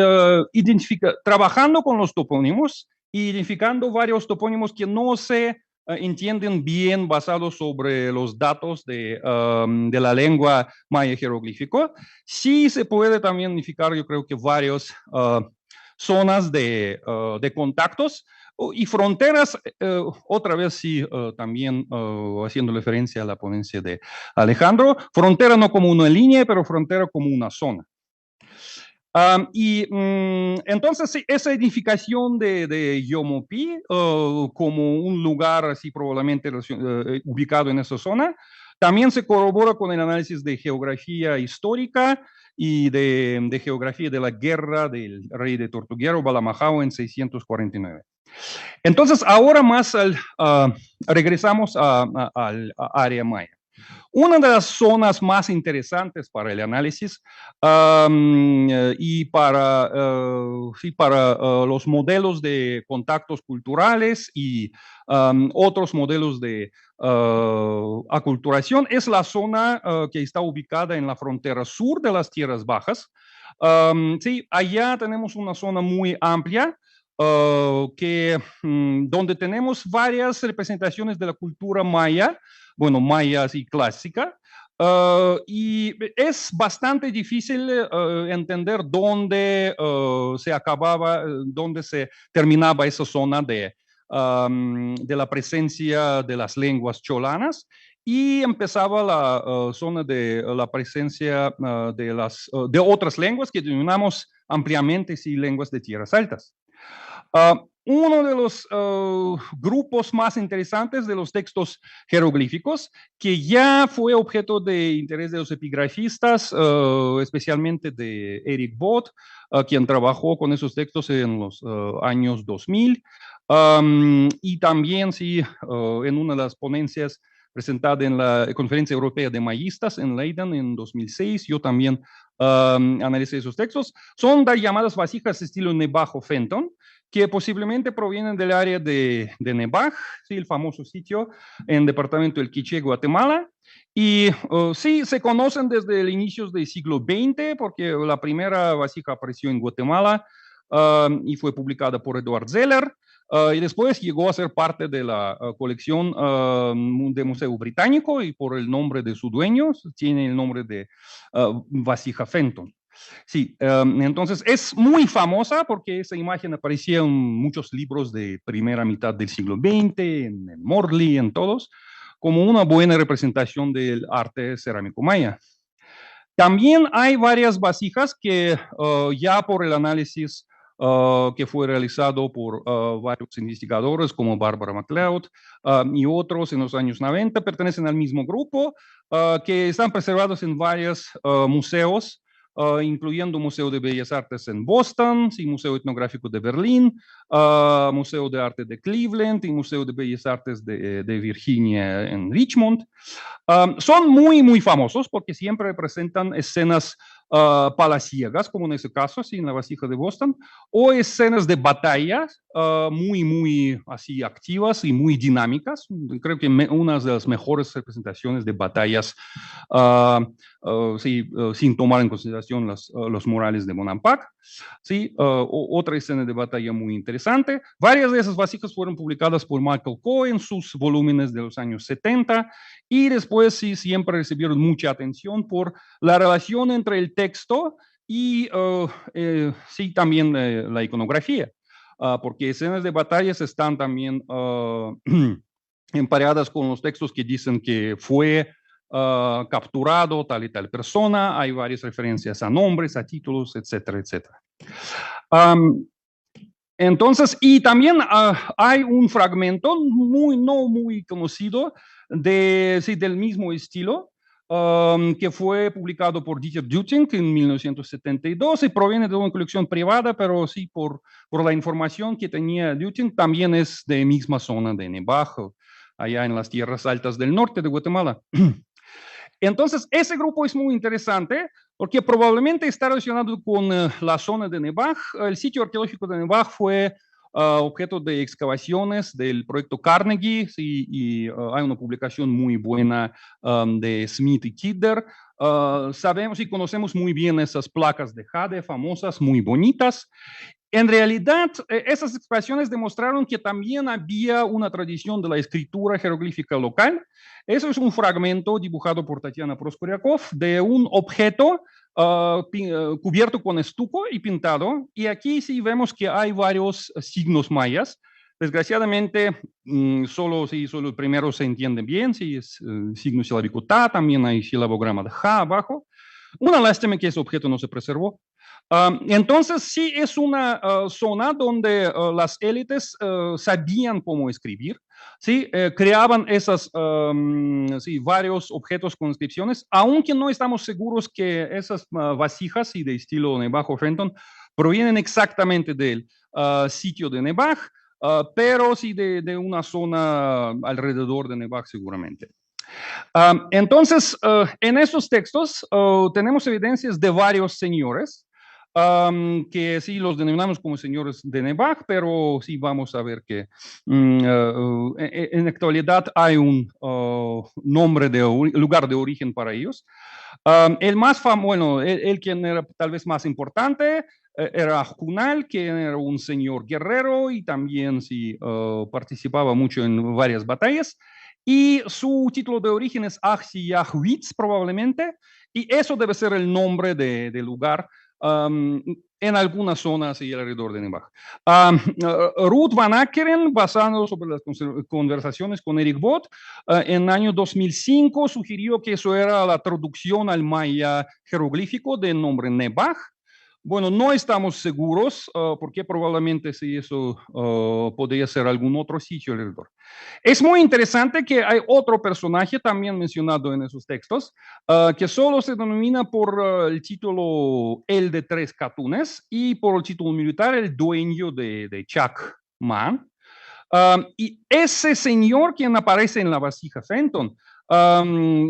trabajando con los topónimos, identificando varios topónimos que no se entienden bien basados sobre los datos de la lengua maya jeroglífico. Sí se puede también identificar, yo creo que varias zonas de contactos y fronteras, otra vez sí, también haciendo referencia a la ponencia de Alejandro, frontera no como una línea, pero frontera como una zona. Entonces, sí, esa edificación de Yomopi como un lugar así probablemente ubicado en esa zona, también se corrobora con el análisis de geografía histórica y de geografía de la guerra del rey de Tortuguero, Balamajao, en 649. Entonces, ahora más regresamos al área maya. Una de las zonas más interesantes para el análisis y para los modelos de contactos culturales y otros modelos de aculturación es la zona que está ubicada en la frontera sur de las Tierras Bajas. Sí, allá tenemos una zona muy amplia. Donde tenemos varias representaciones de la cultura maya, bueno, maya así clásica, y es bastante difícil entender dónde se acababa, dónde se terminaba esa zona de la presencia de las lenguas cholanas y empezaba la zona de la presencia de otras lenguas que denominamos ampliamente sí, lenguas de tierras altas. uno de los grupos más interesantes de los textos jeroglíficos, que ya fue objeto de interés de los epigrafistas, especialmente de Eric Vogt, quien trabajó con esos textos en los años 2000, y también, sí, en una de las ponencias presentada en la Conferencia Europea de Mayistas en Leiden en 2006, yo también analicé esos textos. Son llamadas vasijas estilo Nebajo-Fenton, que posiblemente provienen del área de Nebaj, ¿sí? El famoso sitio en el departamento del Quiché, Guatemala. Y sí, se conocen desde el inicio del siglo XX, porque la primera vasija apareció en Guatemala y fue publicada por Eduard Zeller. Y después llegó a ser parte de la colección del Museo Británico, y por el nombre de su dueño tiene el nombre de vasija Fenton. Sí, entonces es muy famosa porque esa imagen aparecía en muchos libros de primera mitad del siglo XX, en Morley, en todos, como una buena representación del arte cerámico maya. También hay varias vasijas que ya por el análisis que fue realizado por varios investigadores como Barbara MacLeod y otros en los años 90, pertenecen al mismo grupo, que están preservados en varios museos, incluyendo Museo de Bellas Artes en Boston, sí, Museo Etnográfico de Berlín, Museo de Arte de Cleveland y Museo de Bellas Artes de Virginia en Richmond. Son muy, muy famosos porque siempre presentan escenas palaciegas, como en ese caso, así en la vasija de Boston, o escenas de batallas muy, muy así activas y muy dinámicas. Creo que una de las mejores representaciones de batallas, sí, sin tomar en consideración los murales de Bonampak. Sí, otra escena de batalla muy interesante. Varias de esas vasijas fueron publicadas por Michael Coe en sus volúmenes de los años 70, y después sí siempre recibieron mucha atención por la relación entre el texto y sí también la iconografía, porque escenas de batallas están también empareadas con los textos que dicen que fue capturado tal y tal persona. Hay varias referencias a nombres, a títulos, etcétera, etcétera. Entonces, y también hay un fragmento no muy conocido sí, del mismo estilo, que fue publicado por Dieter Dütting en 1972 y proviene de una colección privada, pero sí, por la información que tenía Dütting, también es de misma zona de Nebajo, allá en las tierras altas del norte de Guatemala. Entonces, ese grupo es muy interesante porque probablemente está relacionado con la zona de Nebaj. El sitio arqueológico de Nebaj fue objeto de excavaciones del proyecto Carnegie, sí, y hay una publicación muy buena de Smith y Kidder. Sabemos y conocemos muy bien esas placas de jade famosas, muy bonitas. En realidad, esas excavaciones demostraron que también había una tradición de la escritura jeroglífica local. Eso es un fragmento dibujado por Tatiana Proskoriakov de un objeto cubierto con estuco y pintado. Y aquí sí vemos que hay varios signos mayas. Desgraciadamente, solo el primero se entiende bien, sí, es signo silábico Ta, también hay silabograma de Ja abajo. Una lástima que ese objeto no se preservó. Entonces, sí es una zona donde las élites sabían cómo escribir, ¿sí? Creaban sí, varios objetos con inscripciones, aunque no estamos seguros que esas vasijas de estilo Nebajo-Fenton provienen exactamente del sitio de Nebaj, pero sí de una zona alrededor de Nebaj seguramente. Entonces, en estos textos tenemos evidencias de varios señores, que sí los denominamos como señores de Nebaj, pero sí vamos a ver que en la actualidad hay un nombre de lugar de origen para ellos. El más famoso, bueno, el quien era tal vez más importante, era Junal, que era un señor guerrero y también sí participaba mucho en varias batallas. Y su título de origen es Axiyahwitz, probablemente, y eso debe ser el nombre del lugar en algunas zonas y alrededor de Nebaj. Ruth Van Ackeren, basado sobre las conversaciones con Eric Vogt, en el año 2005 sugirió que eso era la traducción al maya jeroglífico del nombre Nebaj. Bueno, no estamos seguros porque probablemente si eso podría ser algún otro sitio alrededor. Es muy interesante que hay otro personaje también mencionado en esos textos que solo se denomina por el título El de Tres Catunes y por el título militar el dueño de Chacman. Y ese señor quien aparece en la vasija Fenton,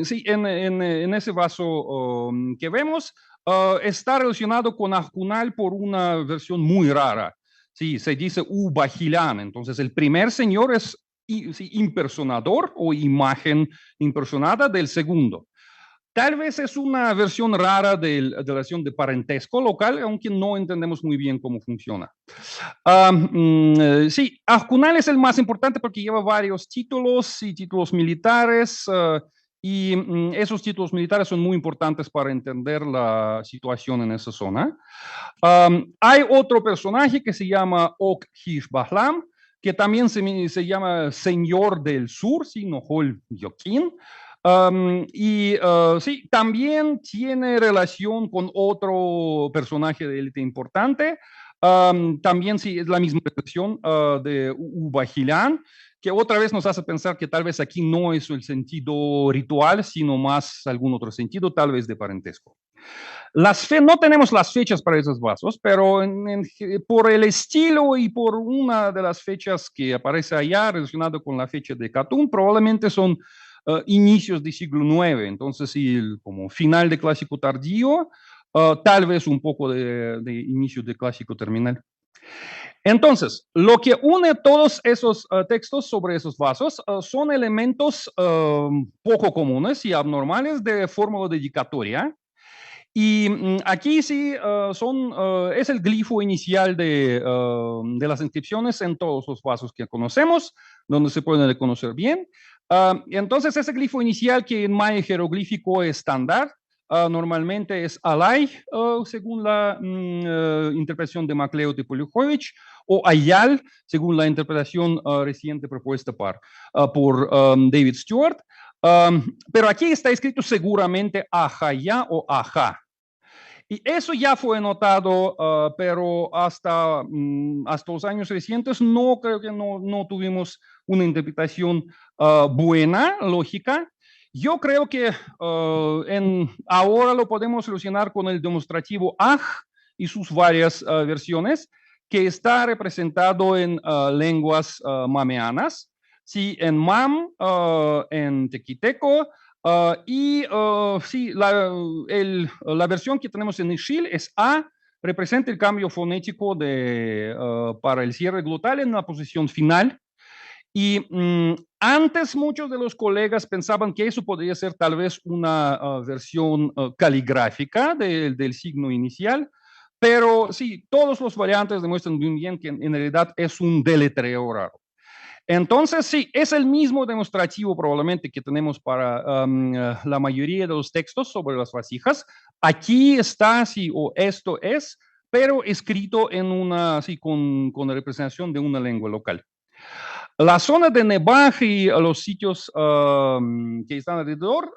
sí, en ese vaso que vemos, está relacionado con Ahkunal por una versión muy rara. Sí, se dice Ubahilán. Entonces, el primer señor es impersonador o imagen impersonada del segundo. Tal vez es una versión rara de la relación de parentesco local, aunque no entendemos muy bien cómo funciona. Sí, Ahkunal es el más importante porque lleva varios títulos y títulos militares. Y esos títulos militares son muy importantes para entender la situación en esa zona. Hay otro personaje que se llama Ok Hishbahlam, que también se llama Señor del Sur, ¿sí? Nohol Yokin. Sí, también tiene relación con otro personaje de élite importante. También sí, es la misma versión de Ubahilán, que otra vez nos hace pensar que tal vez aquí no es el sentido ritual, sino más algún otro sentido, tal vez de parentesco. No tenemos las fechas para esos vasos, pero por el estilo y por una de las fechas que aparece allá relacionado con la fecha de Katun, probablemente son inicios del siglo IX, entonces sí, como final de clásico tardío, tal vez un poco de inicio de clásico terminal. Entonces, lo que une todos esos textos sobre esos vasos son elementos poco comunes y abnormales de fórmula dedicatoria. Y aquí sí es el glifo inicial de las inscripciones en todos los vasos que conocemos, donde se pueden reconocer bien. Entonces, ese glifo inicial que en maya jeroglífico es estándar, normalmente es Alay, según la interpretación de MacLeod y Polyukhovich, o Ayal, según la interpretación reciente propuesta por David Stewart. Pero aquí está escrito seguramente Ajaya o Aja. Y eso ya fue notado, pero hasta los años recientes no creo que no tuvimos una interpretación buena, lógica. Yo creo que ahora lo podemos solucionar con el demostrativo aj y sus varias versiones, que está representado en lenguas mameanas. Sí, en mam, en tequiteco, sí, la versión que tenemos en Ixil es A, representa el cambio fonético para el cierre glotal en la posición final. Y antes muchos de los colegas pensaban que eso podría ser tal vez una versión caligráfica del signo inicial, pero sí, todos los variantes demuestran muy bien que en realidad es un deletreo raro. Entonces, sí, es el mismo demostrativo probablemente que tenemos para la mayoría de los textos sobre las vasijas. Aquí está, sí, o esto es, pero escrito sí, con la representación de una lengua local. La zona de Nevaj y los sitios que están alrededor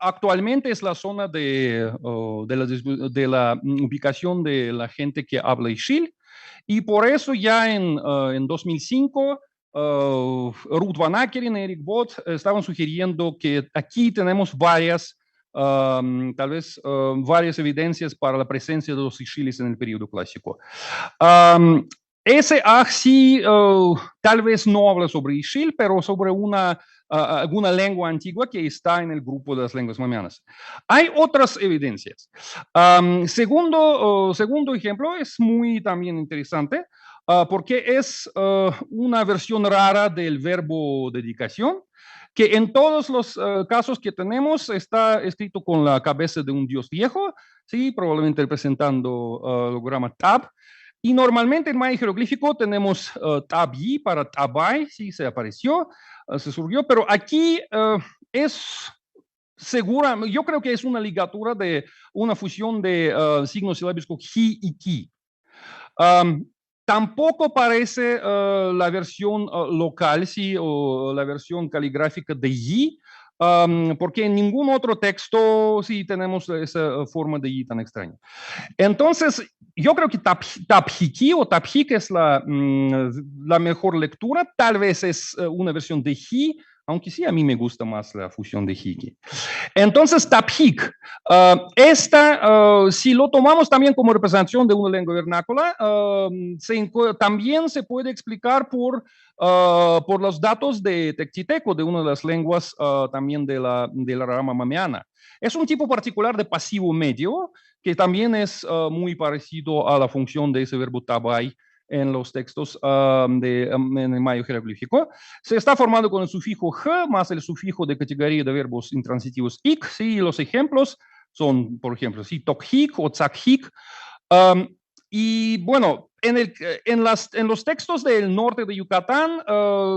actualmente es la zona de la ubicación de la gente que habla Ixil, y por eso ya en 2005 Ruth Van Ackeren y Eric Bott estaban sugiriendo que aquí tenemos varias evidencias para la presencia de los Ixilis en el periodo clásico. Ese sí tal vez no habla sobre Ixil, pero sobre alguna lengua antigua que está en el grupo de las lenguas mameanas. Hay otras evidencias. Segundo ejemplo es muy también interesante, porque es una versión rara del verbo dedicación, que en todos los casos que tenemos está escrito con la cabeza de un dios viejo, ¿sí? Probablemente representando el logograma Tab. Y normalmente en maya jeroglífico tenemos Tabi para Tabai, sí, se apareció, se surgió, pero aquí es segura, yo creo que es una ligatura de una fusión de signos silábicos Ji y Ki. Tampoco parece la versión local, sí, o la versión caligráfica de Yi, porque en ningún otro texto sí tenemos esa forma de y tan extraña. Entonces, yo creo que Taphiki o Taphik es la mejor lectura. Tal vez es una versión de Hi, aunque sí a mí me gusta más la fusión de Hiki. Entonces, Taphik, si lo tomamos también como representación de una lengua vernácula, también se puede explicar por los datos de Tectiteco, de una de las lenguas también de la rama mameana. Es un tipo particular de pasivo medio, que también es muy parecido a la función de ese verbo tabai en los textos en el maya jeroglífico. Se está formando con el sufijo j más el sufijo de categoría de verbos intransitivos ik. Sí, los ejemplos son, por ejemplo, sí, tokhik o tsakhik. Y bueno, en los textos del norte de Yucatán,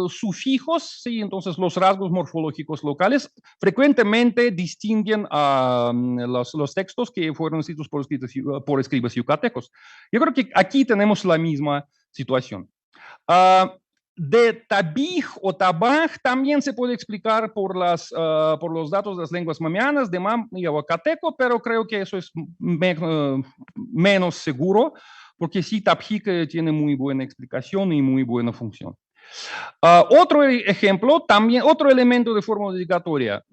sufijos, sí, entonces los rasgos morfológicos locales frecuentemente distinguen a los textos que fueron escritos por escribas yucatecos. Yo creo que aquí tenemos la misma situación. De Tabij o Tabaj también se puede explicar por los datos de las lenguas mameanas, de Mam y Aguacateco, pero creo que eso es menos seguro, porque sí, Tabjik tiene muy buena explicación y muy buena función. Otro ejemplo, también otro elemento de forma dedicatoria.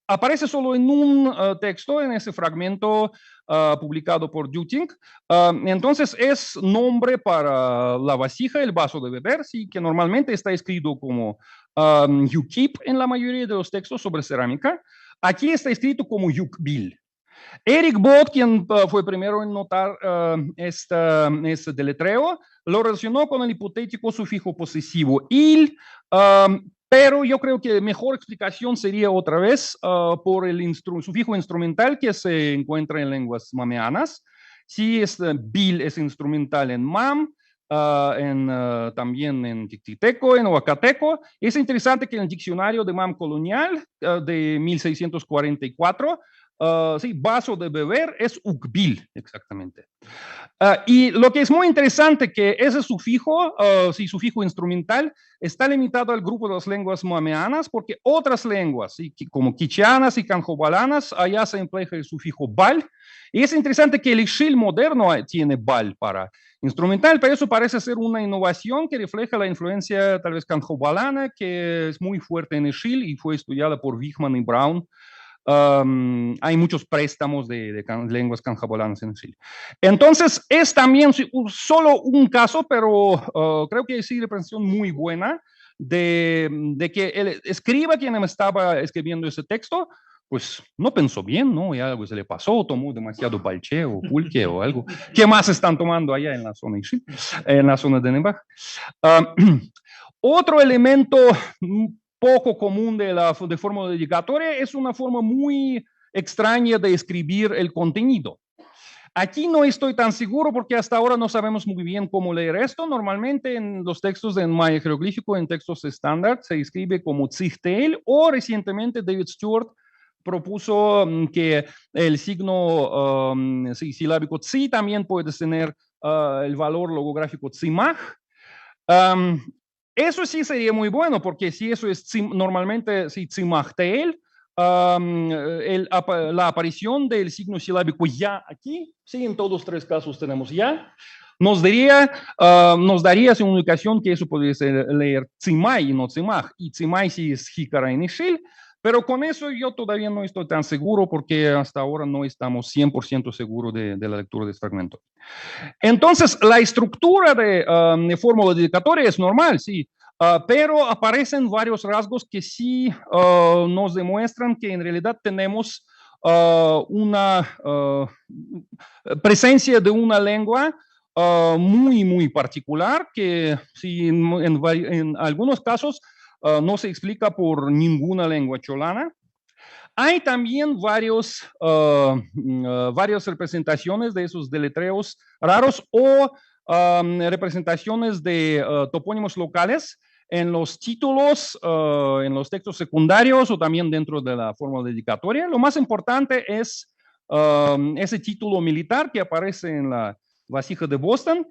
Aparece solo en un texto, en ese fragmento publicado por Juting. Entonces es nombre para la vasija, el vaso de beber, sí, que normalmente está escrito como Yukip en la mayoría de los textos sobre cerámica. Aquí está escrito como Yukbil. Eric Bott, quien fue primero en notar este deletreo, lo relacionó con el hipotético sufijo posesivo il, pero yo creo que la mejor explicación sería otra vez por el sufijo instrumental que se encuentra en lenguas mameanas. Si bil es instrumental en mam, también en Tectiteco, en Oaxateco. Es interesante que en el diccionario de mam colonial de 1644, sí, vaso de beber es ukbil, exactamente. Y lo que es muy interesante que ese sufijo, sí, sufijo instrumental, está limitado al grupo de las lenguas mameanas, porque otras lenguas, ¿sí?, como quicheanas y canjobalanas, allá se emplea el sufijo bal. Y es interesante que el ixil moderno tiene bal para instrumental, pero eso parece ser una innovación que refleja la influencia tal vez canjobalana, que es muy fuerte en ixil y fue estudiada por Wichmann y Brown. Hay muchos préstamos de lenguas canjabolanas en Chile. Entonces, es también solo un caso, pero creo que sí representación muy buena de que el escriba quien me estaba escribiendo ese texto, pues no pensó bien, ¿no? Y algo se le pasó, tomó demasiado palche o pulque o algo. ¿Qué más están tomando allá en la zona en la zona de Nembaj? Otro elemento poco común de forma dedicatoria es una forma muy extraña de escribir el contenido. Aquí no estoy tan seguro porque hasta ahora no sabemos muy bien cómo leer esto. Normalmente en los textos en maya jeroglífico, en textos estándar, se escribe como tzigteil, o recientemente David Stewart propuso que el signo silábico tzi también puede tener el valor logográfico tzimaj. Eso sí sería muy bueno, porque si eso es normalmente si tzimachtel, la aparición del signo silábico ya aquí, sí, en todos los tres casos tenemos ya, nos daría esa indicación que eso podría ser leer tzimai y no tzimaj, y tzimai sí es jícara en ixil, pero con eso yo todavía no estoy tan seguro porque hasta ahora no estamos 100% seguros de la lectura de este fragmento. Entonces, la estructura de fórmula dedicatoria es normal, sí, pero aparecen varios rasgos que sí nos demuestran que en realidad tenemos una presencia de una lengua muy, muy particular que sí, en algunos casos no se explica por ninguna lengua cholana. Hay también varias representaciones de esos deletreos raros o representaciones de topónimos locales en los títulos, en los textos secundarios o también dentro de la forma dedicatoria. Lo más importante es ese título militar que aparece en la vasija de Boston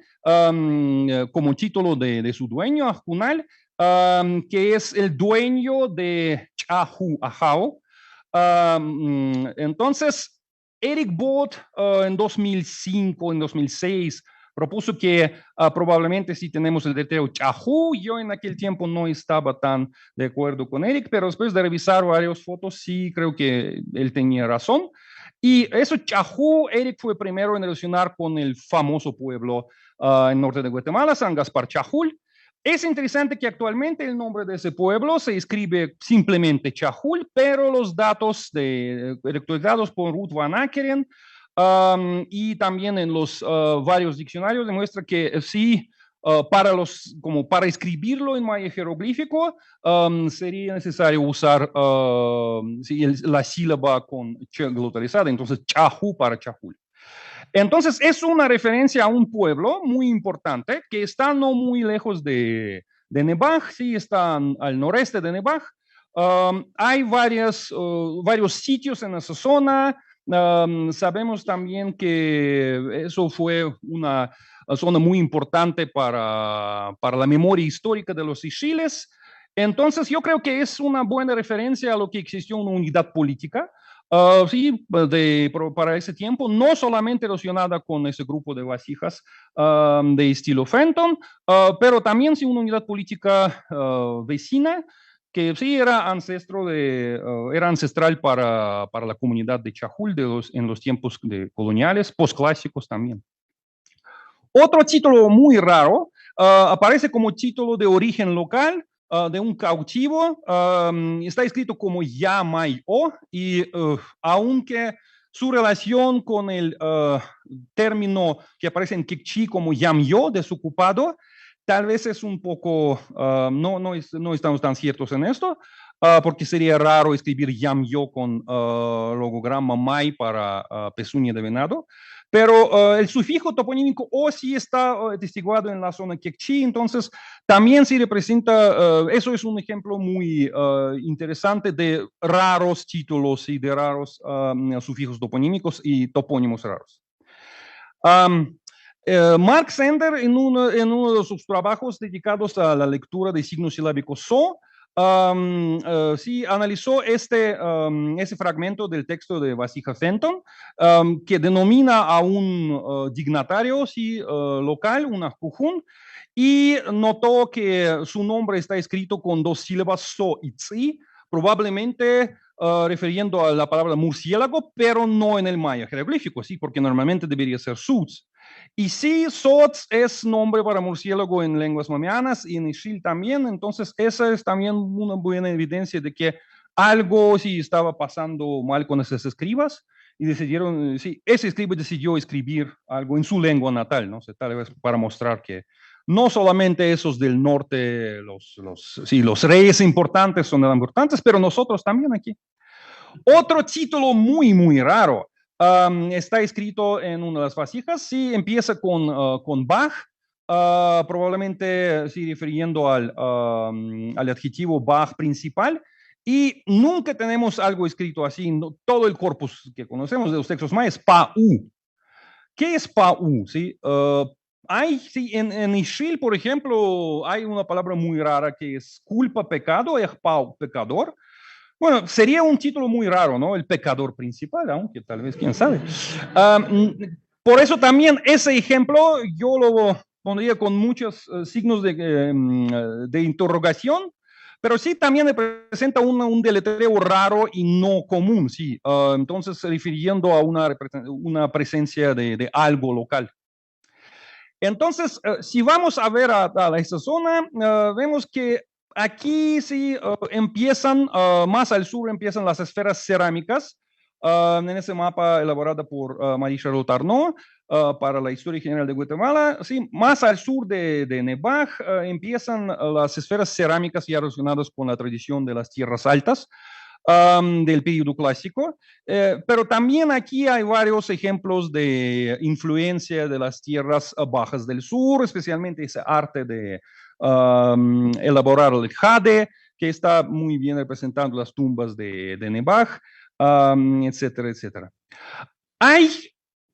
como título de su dueño, Ajunal, que es el dueño de Chahu Ahau. Entonces, Eric Bott en 2005, en 2006, propuso que probablemente sí tenemos el deletreo Chahu. Yo en aquel tiempo no estaba tan de acuerdo con Eric, pero después de revisar varias fotos, sí creo que él tenía razón. Y eso, Chahu, Eric fue primero en relacionar con el famoso pueblo en norte de Guatemala, San Gaspar Chahul. Es interesante que actualmente el nombre de ese pueblo se escribe simplemente Chahul, pero los datos recolectados por Ruth Van Ackeren y también en los varios diccionarios demuestra que sí, para escribirlo en maya jeroglífico sería necesario usar sí, la sílaba con ch glotalizada, entonces Chahu para Chahul. Entonces es una referencia a un pueblo muy importante que está no muy lejos de Nebaj, sí, está al noreste de Nebaj. Hay varios sitios en esa zona. Sabemos también que eso fue una zona muy importante para la memoria histórica de los Ixchiles. Entonces yo creo que es una buena referencia a lo que existió una unidad política. Sí, para ese tiempo, no solamente relacionada con ese grupo de vasijas de estilo Fenton, pero también sí una unidad política vecina que sí era ancestral para la comunidad de Chahul en los tiempos coloniales, postclásicos también. Otro título muy raro aparece como título de origen local, de un cautivo, está escrito como Yamay-o, y aunque su relación con el término que aparece en Kikchi como Yamyo, desocupado, tal vez es un poco, no estamos tan ciertos en esto, porque sería raro escribir Yamyo con logograma May para pezuña de venado. Pero el sufijo toponímico o sí está atestiguado en la zona Kekchi, entonces también sí representa, eso es un ejemplo muy interesante de raros títulos y de raros sufijos toponímicos y topónimos raros. Mark Sender, en uno de sus trabajos dedicados a la lectura de signos silábicos So, sí analizó ese fragmento del texto de Vasija Fenton, que denomina a un dignatario sí, local, una jujun, y notó que su nombre está escrito con dos sílabas So y Tzi, probablemente refiriendo a la palabra murciélago, pero no en el maya jeroglífico, sí, porque normalmente debería ser Suts. Y sí, Sots es nombre para murciélago en lenguas mamianas y en Ixchil también, entonces esa es también una buena evidencia de que algo sí estaba pasando mal con esos escribas y decidieron, sí, ese escriba decidió escribir algo en su lengua natal, ¿no? O sea, tal vez para mostrar que no solamente esos del norte, los reyes importantes son importantes, pero nosotros también aquí. Otro título muy, muy raro. Está escrito en una de las vasijas, sí, empieza con Bach, probablemente sí, refiriendo al adjetivo Bach principal, y nunca tenemos algo escrito así, todo el corpus que conocemos de los textos mayas, Pa-U. ¿Qué es Pa-U? ¿Sí? Sí, en Ixchil, por ejemplo, hay una palabra muy rara que es culpa, pecado, Ejpau, pecador. Bueno, sería un título muy raro, ¿no? El pecador principal, aunque tal vez, quién sabe. Por eso también ese ejemplo yo lo pondría con muchos signos de interrogación, pero sí también representa un deletreo raro y no común, sí. Entonces, refiriendo a una presencia de algo local. Entonces, si vamos a ver a esta zona, vemos que aquí sí empiezan, más al sur empiezan las esferas cerámicas, en ese mapa elaborado por Marie Charlotte Arnaud para la historia general de Guatemala. Sí, más al sur de Nebaj empiezan las esferas cerámicas ya relacionadas con la tradición de las tierras altas. Del periodo clásico, pero también aquí hay varios ejemplos de influencia de las tierras bajas del sur, especialmente ese arte de elaborar el jade, que está muy bien representando las tumbas de Nebaj, etcétera, etcétera. Hay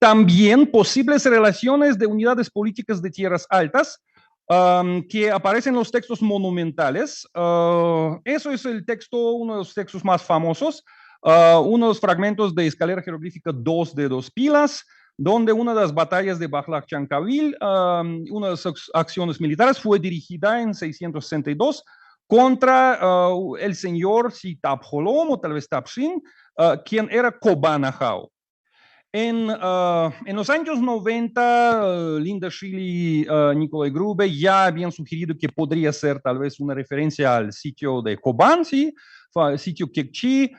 también posibles relaciones de unidades políticas de tierras altas, que aparece en los textos monumentales. Eso es el texto, uno de los textos más famosos, uno de los fragmentos de escalera jeroglífica 2 de 2 pilas, donde una de las batallas de Bahlach-Chankavil, una de las acciones militares, fue dirigida en 662 contra el señor Tabjolom o tal vez Tapsin, quien era Kobanahao. En los años 90, Linda Schilly y Nikolai Grube ya habían sugerido que podría ser tal vez una referencia al sitio de Koban, ¿sí? El sitio Kekchi,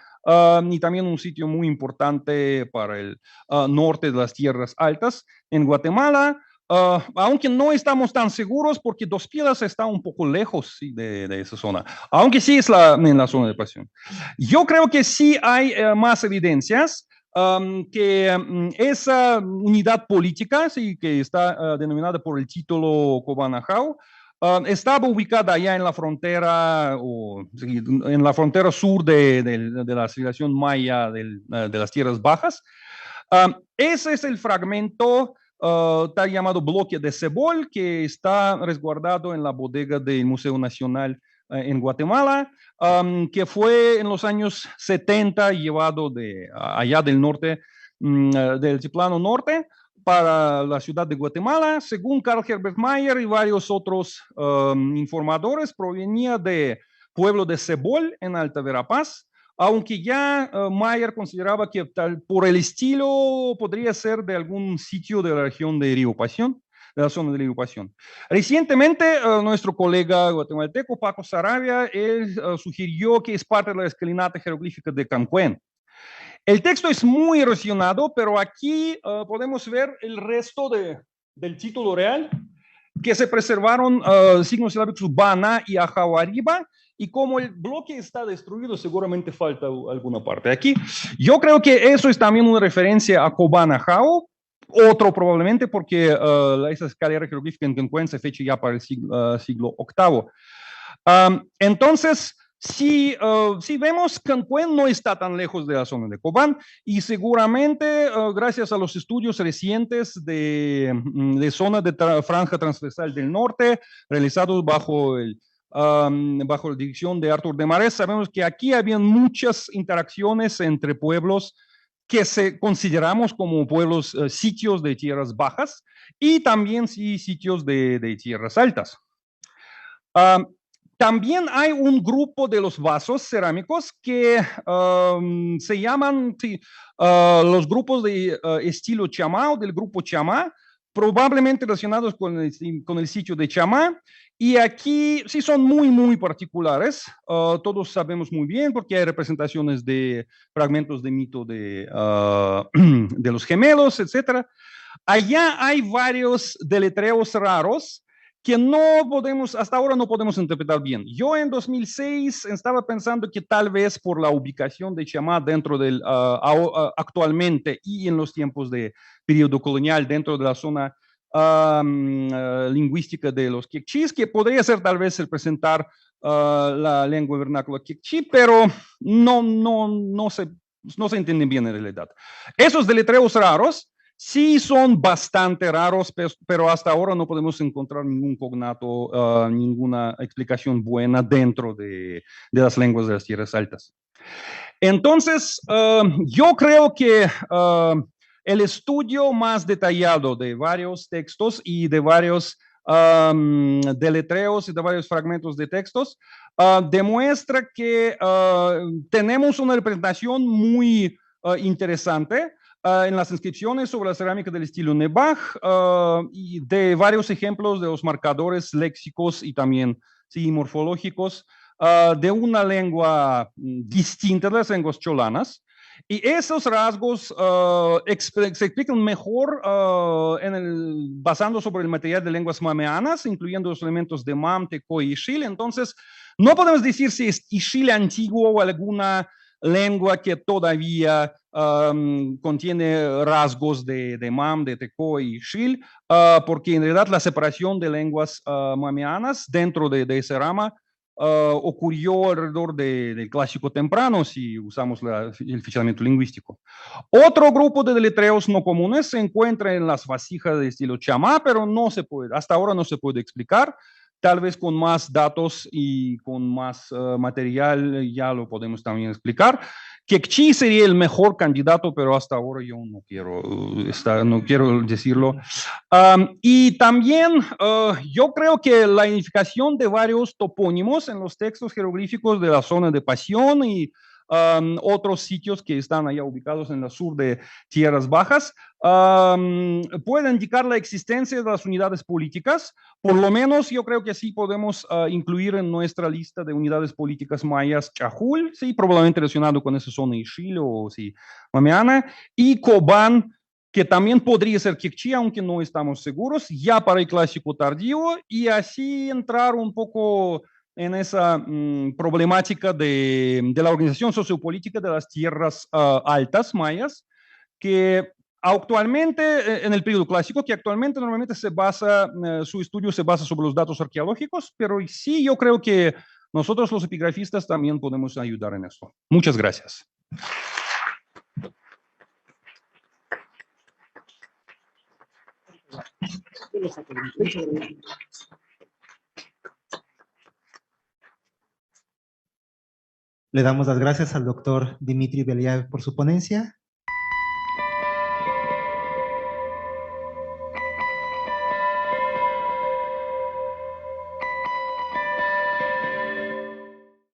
y también un sitio muy importante para el norte de las tierras altas en Guatemala, aunque no estamos tan seguros porque Dos Pilas está un poco lejos, ¿sí? de esa zona, aunque sí es en la zona de pasión. Yo creo que sí hay más evidencias. Que esa unidad política, sí, que está denominada por el título Kobanahao, estaba ubicada allá en la frontera, sí, en la frontera sur de la civilización maya de las tierras bajas. Ese es el fragmento tal llamado bloque de Cebol, que está resguardado en la bodega del Museo Nacional en Guatemala, que fue en los años 70 llevado allá del norte, del altiplano norte, para la ciudad de Guatemala. Según Carl Herbert Mayer y varios otros informadores, provenía de pueblo de Cebol en Alta Verapaz, aunque ya Mayer consideraba que por el estilo podría ser de algún sitio de la región de Río Pasión, de la zona de Río Pasión. Recientemente, nuestro colega guatemalteco Paco Sarabia, él sugirió que es parte de la escalinata jeroglífica de Camcuén. El texto es muy erosionado, pero aquí podemos ver el resto del título real, que se preservaron signos silábicos Bana y Ajawariba, y como el bloque está destruido, seguramente falta alguna parte aquí. Yo creo que eso es también una referencia a Kobanahao, otro probablemente porque esa escalera jeroglífica en Camcuén se fecha ya para el siglo VIII. Entonces, si vemos, Camcuén no está tan lejos de la zona de Cobán y seguramente gracias a los estudios recientes de zona de franja transversal del norte realizados bajo la dirección de Arthur Desmarais, sabemos que aquí habían muchas interacciones entre pueblos que consideramos como pueblos sitios de tierras bajas y también sí, sitios de tierras altas. También hay un grupo de los vasos cerámicos que se llaman los grupos de estilo Chamá o del grupo Chamá, probablemente relacionados con el sitio de Chamá. Y aquí sí son muy, muy particulares. Todos sabemos muy bien porque hay representaciones de fragmentos de mito de los gemelos, etc. Allá hay varios deletreos raros que hasta ahora no podemos interpretar bien. Yo en 2006 estaba pensando que tal vez por la ubicación de Chamá dentro del, actualmente y en los tiempos de periodo colonial dentro de la zona lingüística de los Kekchis, que podría ser tal vez el presentar la lengua vernácula Kekchi, pero no se entienden bien en realidad. Esos deletreos raros sí son bastante raros, pero hasta ahora no podemos encontrar ningún cognato, ninguna explicación buena dentro de las lenguas de las tierras altas. Entonces, yo creo que el estudio más detallado de varios textos y de varios deletreos y de varios fragmentos de textos demuestra que tenemos una representación muy interesante en las inscripciones sobre la cerámica del estilo Nebaj y de varios ejemplos de los marcadores léxicos y también sí, morfológicos de una lengua distinta de las lenguas cholanas. Y esos rasgos se explican mejor basando sobre el material de lenguas mameanas, incluyendo los elementos de Mam, Teco y Ixil. Entonces, no podemos decir si es Ixil antiguo o alguna lengua que todavía contiene rasgos de Mam, de Teco y Ixil, porque en realidad la separación de lenguas mameanas dentro de esa rama ocurrió alrededor del Clásico temprano, si usamos el fichamiento lingüístico. Otro grupo de deletreos no comunes se encuentra en las vasijas de estilo chamá, pero no se puede, hasta ahora no se puede explicar. Tal vez con más datos y con más material ya lo podemos también explicar. Kekchi sería el mejor candidato, pero hasta ahora yo no quiero decirlo. Y también yo creo que la identificación de varios topónimos en los textos jeroglíficos de la zona de Pasión y otros sitios que están allá ubicados en el sur de Tierras Bajas puede indicar la existencia de las unidades políticas. Por lo menos yo creo que sí podemos incluir en nuestra lista de unidades políticas mayas Chajul, sí, probablemente relacionado con esa zona de Ixil o sí, Mamiana, y Cobán, que también podría ser Kekchi, aunque no estamos seguros, ya para el Clásico tardío, y así entrar un poco en esa problemática de la organización sociopolítica de las tierras altas mayas, que actualmente, en el periodo clásico, que actualmente normalmente su estudio se basa sobre los datos arqueológicos, pero sí yo creo que nosotros los epigrafistas también podemos ayudar en esto. Muchas gracias. Le damos las gracias al doctor Dimitri Beliaev por su ponencia